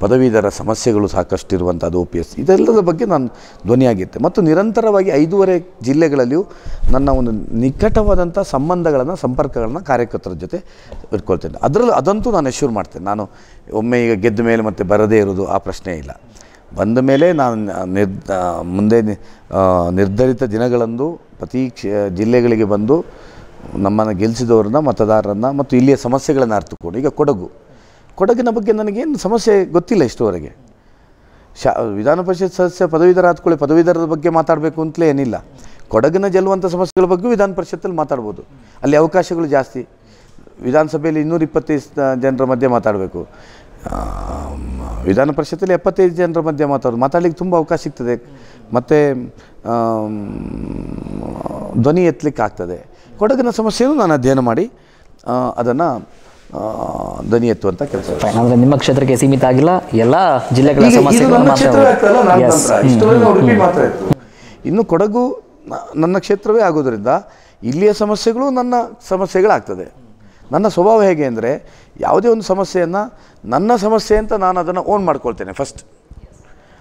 ಪದವೀಧರ ಸಮಸ್ಯೆಗಳು ಸಾಕಷ್ಟು ಇರುವಂಥದ್ದು, OPS, ಇದೆಲ್ಲದ ಬಗ್ಗೆ ನಾನು ಧ್ವನಿಯಾಗಿರ್ತೆ. ಮತ್ತು ನಿರಂತರವಾಗಿ 5 ಜಿಲ್ಲೆಗಳಲ್ಲಿಯೂ ನನ್ನ ಒಂದು ನಿಕಟವಾದಂಥ ಸಂಪರ್ಕಗಳನ್ನು ಕಾರ್ಯಕರ್ತರ ಜೊತೆ ಇಟ್ಕೊಳ್ತೇನೆ. ಅದಂತೂ ನಾನು ಅಶ್ಯೂರ್ ಮಾಡ್ತೇನೆ. ನಾನು ಒಮ್ಮೆ ಈಗ ಗೆದ್ದ ಮೇಲೆ ಮತ್ತೆ ಬರದೇ ಇರೋದು ಆ ಪ್ರಶ್ನೆ ಇಲ್ಲ. ಬಂದ ಮೇಲೆ ನಾನು ಮುಂದೆ ನಿರ್ಧರಿತ ದಿನಗಳಂದು ಪ್ರತಿ ಜಿಲ್ಲೆಗಳಿಗೆ ಬಂದು ನಮ್ಮನ್ನು ಗೆಲ್ಲಿಸಿದವ್ರನ್ನ, ಮತದಾರರನ್ನು ಮತ್ತು ಇಲ್ಲಿಯ ಸಮಸ್ಯೆಗಳನ್ನು ಅರ್ಥಕೊಂಡು, ಈಗ ಕೊಡಗಿನ ಬಗ್ಗೆ ನನಗೇನು ಸಮಸ್ಯೆ ಗೊತ್ತಿಲ್ಲ ಇಷ್ಟುವರೆಗೆ. ವಿಧಾನ ಪರಿಷತ್ ಸದಸ್ಯ ಪದವೀಧರ ಆದ್ಕೊಳ್ಳಿ, ಪದವೀಧರದ ಬಗ್ಗೆ ಮಾತಾಡಬೇಕು ಅಂತಲೇ ಏನಿಲ್ಲ. ಕೊಡಗಿನ ಗೆಲ್ಲುವಂಥ ಸಮಸ್ಯೆಗಳ ಬಗ್ಗೆ ವಿಧಾನ ಪರಿಷತ್ತಲ್ಲಿ ಮಾತಾಡ್ಬೋದು. ಅಲ್ಲಿ ಅವಕಾಶಗಳು ಜಾಸ್ತಿ. ವಿಧಾನಸಭೆಯಲ್ಲಿ 225 ಜನರ ಮಧ್ಯೆ ಮಾತಾಡಬೇಕು, ವಿಧಾನ ಪರಿಷತ್ತಲ್ಲಿ 75 ಜನರ ಮಧ್ಯೆ ಮಾತಾಡಲಿಕ್ಕೆ ತುಂಬ ಅವಕಾಶ ಸಿಗ್ತದೆ. ಮತ್ತು ಧ್ವನಿ ಎತ್ತಲಿಕ್ಕೆ ಆಗ್ತದೆ. ಕೊಡಗಿನ ಸಮಸ್ಯೆಯನ್ನು ನಾನು ಅಧ್ಯಯನ ಮಾಡಿ ಅದನ್ನು ಧ್ವನಿ ಎತ್ತುವಂಥ ಕೆಲಸ. ಅಂದರೆ ನಿಮ್ಮ ಕ್ಷೇತ್ರಕ್ಕೆ ಸೀಮಿತ ಆಗಿಲ್ಲ, ಎಲ್ಲ ಜಿಲ್ಲೆಗಳ ಸಮಸ್ಯೆಗಳು ಮಾತ್ರ ಇತ್ತು. ಇನ್ನು ಕೊಡಗು ನನ್ನ ಕ್ಷೇತ್ರವೇ ಆಗೋದ್ರಿಂದ ಇಲ್ಲಿಯ ಸಮಸ್ಯೆಗಳು ನನ್ನ ಸಮಸ್ಯೆಗಳಾಗ್ತದೆ. ನನ್ನ ಸ್ವಭಾವ ಹೇಗೆ ಅಂದರೆ, ಯಾವುದೇ ಒಂದು ಸಮಸ್ಯೆಯನ್ನು ನನ್ನ ಸಮಸ್ಯೆ ಅಂತ ನಾನು ಅದನ್ನು ಓನ್ ಮಾಡ್ಕೊಳ್ತೇನೆ ಫಸ್ಟ್.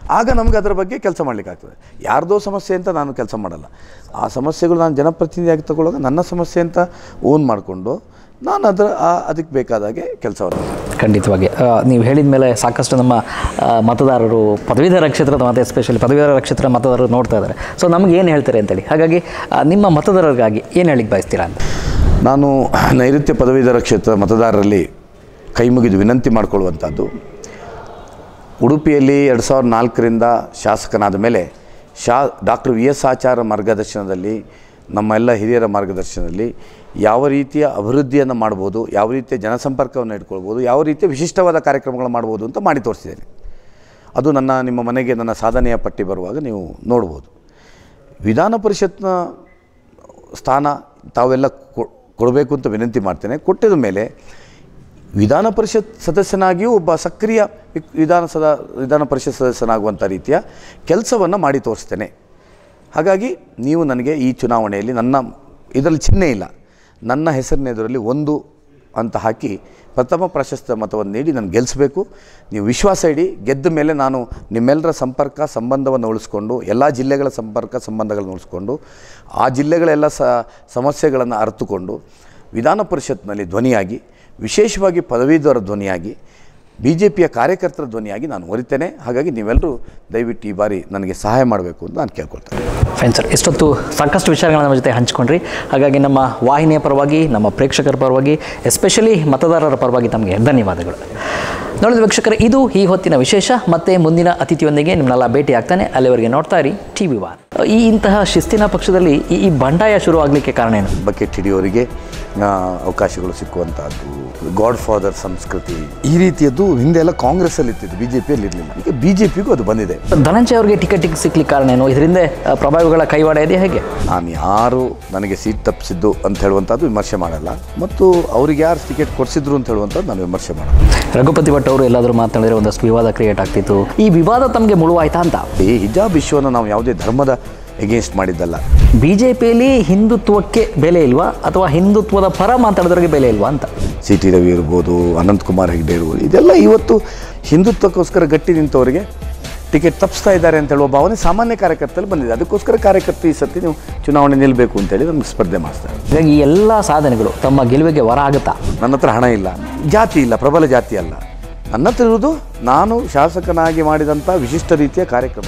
ಆಗ ನಮಗೆ ಅದರ ಬಗ್ಗೆ ಕೆಲಸ ಮಾಡಲಿಕ್ಕಾಗ್ತದೆ. ಯಾರ್ದೋ ಸಮಸ್ಯೆ ಅಂತ ನಾನು ಕೆಲಸ ಮಾಡಲ್ಲ. ಆ ಸಮಸ್ಯೆಗಳು ನಾನು ಜನಪ್ರತಿನಿಧಿಯಾಗಿ ತಗೊಳ್ಳುವಾಗ ನನ್ನ ಸಮಸ್ಯೆ ಅಂತ ಓನ್ ಮಾಡಿಕೊಂಡು ನಾನು ಅದಕ್ಕೆ ಬೇಕಾದಾಗೆ ಕೆಲಸವನ್ನು. ಖಂಡಿತವಾಗಿ ನೀವು ಹೇಳಿದ ಮೇಲೆ ಸಾಕಷ್ಟು ನಮ್ಮ ಮತದಾರರು ಪದವೀಧರ ಕ್ಷೇತ್ರದ ಮತ್ತು ಎಸ್ಪೆಷಲಿ ಪದವೀಧರ ಕ್ಷೇತ್ರದ ಮತದಾರರು ನೋಡ್ತಾ ಇದ್ದಾರೆ. ಸೊ ನಮ್ಗೆ ಏನು ಹೇಳ್ತಾರೆ ಅಂತೇಳಿ, ಹಾಗಾಗಿ ನಿಮ್ಮ ಮತದಾರರಿಗಾಗಿ ಏನು ಹೇಳಿಕ್ಕೆ ಬಯಸ್ತೀರಾ ಅಂತ? ನಾನು ನೈಋತ್ಯ ಪದವೀಧರ ಕ್ಷೇತ್ರದ ಮತದಾರರಲ್ಲಿ ಕೈ ಮುಗಿದು ವಿನಂತಿ ಮಾಡಿಕೊಳ್ಳುವಂಥದ್ದು, ಉಡುಪಿಯಲ್ಲಿ 2004ರಿಂದ ಶಾಸಕನಾದ ಮೇಲೆ ಡಾಕ್ಟರ್ VS ಆಚಾರ ಮಾರ್ಗದರ್ಶನದಲ್ಲಿ, ನಮ್ಮ ಎಲ್ಲ ಹಿರಿಯರ ಮಾರ್ಗದರ್ಶನದಲ್ಲಿ ಯಾವ ರೀತಿಯ ಅಭಿವೃದ್ಧಿಯನ್ನು ಮಾಡ್ಬೋದು, ಯಾವ ರೀತಿಯ ಜನಸಂಪರ್ಕವನ್ನು ಇಟ್ಕೊಳ್ಬೋದು, ಯಾವ ರೀತಿಯ ವಿಶಿಷ್ಟವಾದ ಕಾರ್ಯಕ್ರಮಗಳು ಮಾಡ್ಬೋದು ಅಂತ ಮಾಡಿ ತೋರಿಸಿದ್ದೇನೆ. ಅದು ನಿಮ್ಮ ಮನೆಗೆ ನನ್ನ ಸಾಧನೆಯ ಪಟ್ಟಿ ಬರುವಾಗ ನೀವು ನೋಡ್ಬೋದು. ವಿಧಾನ ಪರಿಷತ್ನ ಸ್ಥಾನ ತಾವೆಲ್ಲ ಕೊಡಬೇಕು ಅಂತ ವಿನಂತಿ ಮಾಡ್ತೇನೆ. ಕೊಟ್ಟಿದ ಮೇಲೆ ವಿಧಾನ ಪರಿಷತ್ ಸದಸ್ಯನಾಗಿಯೂ ಒಬ್ಬ ಸಕ್ರಿಯ ವಿಧಾನ ಪರಿಷತ್ ಸದಸ್ಯನಾಗುವಂಥ ರೀತಿಯ ಕೆಲಸವನ್ನು ಮಾಡಿ ತೋರಿಸ್ತೇನೆ. ಹಾಗಾಗಿ ನೀವು ನನಗೆ ಈ ಚುನಾವಣೆಯಲ್ಲಿ ಇದರಲ್ಲಿ ಚಿಹ್ನೆ ಇಲ್ಲ, ನನ್ನ ಹೆಸರಿನ ಎದುರಲ್ಲಿ ಒಂದು ಅಂತ ಹಾಕಿ ಪ್ರಥಮ ಪ್ರಶಸ್ತಿ ಮತವನ್ನು ನೀಡಿ ನಾನು ಗೆಲ್ಲಿಸಬೇಕು. ನೀವು ವಿಶ್ವಾಸ ಇಡಿ, ಗೆದ್ದ ಮೇಲೆ ನಾನು ನಿಮ್ಮೆಲ್ಲರ ಸಂಪರ್ಕ ಸಂಬಂಧವನ್ನು ಉಳಿಸ್ಕೊಂಡು, ಎಲ್ಲ ಜಿಲ್ಲೆಗಳ ಸಂಪರ್ಕ ಸಂಬಂಧಗಳನ್ನು ಉಳಿಸ್ಕೊಂಡು, ಆ ಜಿಲ್ಲೆಗಳೆಲ್ಲ ಸಮಸ್ಯೆಗಳನ್ನು ಅರಿತುಕೊಂಡು ವಿಧಾನ ಪರಿಷತ್ನಲ್ಲಿ ಧ್ವನಿಯಾಗಿ, ವಿಶೇಷವಾಗಿ ಪದವೀಧರ ಧ್ವನಿಯಾಗಿ, BJPಯ ಕಾರ್ಯಕರ್ತರ ಧ್ವನಿಯಾಗಿ ನಾನು ಹೊರಿತೇನೆ. ಹಾಗಾಗಿ ನೀವೆಲ್ಲರೂ ದಯವಿಟ್ಟು ಈ ಬಾರಿ ನನಗೆ ಸಹಾಯ ಮಾಡಬೇಕು ಅಂತ ನಾನು ಕೇಳ್ಕೊಳ್ತೇನೆ. ಫೈನ್ ಸರ್, ಇಷ್ಟೊತ್ತು ಸಾಕಷ್ಟು ವಿಚಾರಗಳನ್ನ ನಮ್ಮ ಜೊತೆ ಹಂಚ್ಕೊಂಡ್ರಿ. ಹಾಗಾಗಿ ನಮ್ಮ ವಾಹಿನಿಯ ಪರವಾಗಿ, ನಮ್ಮ ಪ್ರೇಕ್ಷಕರ ಪರವಾಗಿ, ಎಸ್ಪೆಷಲಿ ಮತದಾರರ ಪರವಾಗಿ ತಮಗೆ ಧನ್ಯವಾದಗಳು. ನೋಡಿದ ವೀಕ್ಷಕರೇ, ಇದು ಈ ಹೊತ್ತಿನ ವಿಶೇಷ. ಮತ್ತೆ ಮುಂದಿನ ಅತಿಥಿಯೊಂದಿಗೆ ನಿಮ್ಮನ್ನೆಲ್ಲ ಭೇಟಿ ಆಗ್ತಾನೆ. ಅಲ್ಲಿವರೆಗೆ ನೋಡ್ತಾ ಇರಿ TV1. ಇಂತಹ ಶಿಸ್ತಿನ ಪಕ್ಷದಲ್ಲಿ ಈ ಬಂಡಾಯ ಶುರು ಆಗಲಿಕ್ಕೆ ಕಾರಣ ಏನು? ಬಕೆಟ್ ಹಿಡಿಯೋರಿಗೆ ಅವಕಾಶಗಳು ಸಿಕ್ಕುವಂಥದ್ದು, ಗಾಡ್ ಫಾದರ್ ಸಂಸ್ಕೃತಿ, ಈ ರೀತಿಯದ್ದು ಹಿಂದೆಲ್ಲ ಕಾಂಗ್ರೆಸ್ಸಲ್ಲಿ ಇರ್ತಿತ್ತು, BJPಯಲ್ಲಿ ಇರಲಿಲ್ಲ. ಈಗ BJPಗೂ ಅದು ಬಂದಿದೆ. ಧನಂಜಯ ಅವರಿಗೆ ಟಿಕೆಟ್ ಸಿಗ್ಲಿಕ್ಕೆ ಕಾರಣ ಏನು? ಇದರಿಂದ ಪ್ರಭಾವಿಗಳ ಕೈವಾಡ ಇದೆ ಹೇಗೆ? ನಾನು ಯಾರು ನನಗೆ ಸೀಟ್ ತಪ್ಪಿಸಿದ್ದು ಅಂತ ಹೇಳುವಂಥದ್ದು ವಿಮರ್ಶೆ ಮಾಡಲ್ಲ, ಮತ್ತು ಅವ್ರಿಗೆ ಯಾರು ಟಿಕೆಟ್ ಕೊಡಿಸಿದ್ರು ಅಂತ ಹೇಳುವಂಥದ್ದು ನಾನು ವಿಮರ್ಶೆ ಮಾಡಲ್ಲ. ರಘುಪತಿ ಭಟ್ ಅವರು ಎಲ್ಲಾದರೂ ಮಾತನಾಡಿದರೆ ಒಂದಷ್ಟು ವಿವಾದ ಕ್ರಿಯೇಟ್ ಆಗ್ತಿತ್ತು. ಈ ವಿವಾದ ತಮಗೆ ಮುಳುವಾಯ್ತಾ ಅಂತ? ಈ ಹಿಜಾಬ್ ವಿಶ್ವವನ್ನು ನಾವು ಯಾವುದೇ ಧರ್ಮದ ಎಗೇನ್ಸ್ಟ್ ಮಾಡಿದ್ದಲ್ಲ. BJPಯಲ್ಲಿ ಹಿಂದುತ್ವಕ್ಕೆ ಬೆಲೆ ಇಲ್ವಾ, ಅಥವಾ ಹಿಂದುತ್ವದ ಪರ ಮಾತಾಡೋದ್ರಿಗೆ ಬೆಲೆ ಇಲ್ವಾ ಅಂತ? CT ರವಿ ಇರ್ಬೋದು, ಅನಂತಕುಮಾರ್ ಹೆಗ್ಡೆ ಇರ್ಬೋದು, ಇದೆಲ್ಲ ಇವತ್ತು ಹಿಂದುತ್ವಕ್ಕೋಸ್ಕರ ಗಟ್ಟಿ ನಿಂತವರಿಗೆ ಟಿಕೆಟ್ ತಪ್ಪಿಸ್ತಾ ಇದ್ದಾರೆ ಅಂತ ಹೇಳುವ ಭಾವನೆ ಸಾಮಾನ್ಯ ಕಾರ್ಯಕರ್ತರಲ್ಲಿ ಬಂದಿದೆ. ಅದಕ್ಕೋಸ್ಕರ ಕಾರ್ಯಕರ್ತರು ಈ ಸತಿ ನೀವು ಚುನಾವಣೆ ನಿಲ್ಲಬೇಕು ಅಂತೇಳಿ ನಮ್ಗೆ ಸ್ಪರ್ಧೆ ಮಾಡಿಸ್ತಾರೆ. ಹೀಗಾಗಿ ಈ ಎಲ್ಲ ಸಾಧನೆಗಳು ತಮ್ಮ ಗೆಲುವಿಗೆ ವರ ಆಗುತ್ತಾ? ನನ್ನ ಹತ್ರ ಹಣ ಇಲ್ಲ, ಜಾತಿ ಇಲ್ಲ, ಪ್ರಬಲ ಜಾತಿ ಅಲ್ಲ. ನನ್ನ ಹತ್ರ ಇರುವುದು ನಾನು ಶಾಸಕನಾಗಿ ಮಾಡಿದಂಥ ವಿಶಿಷ್ಟ ರೀತಿಯ ಕಾರ್ಯಕ್ರಮ.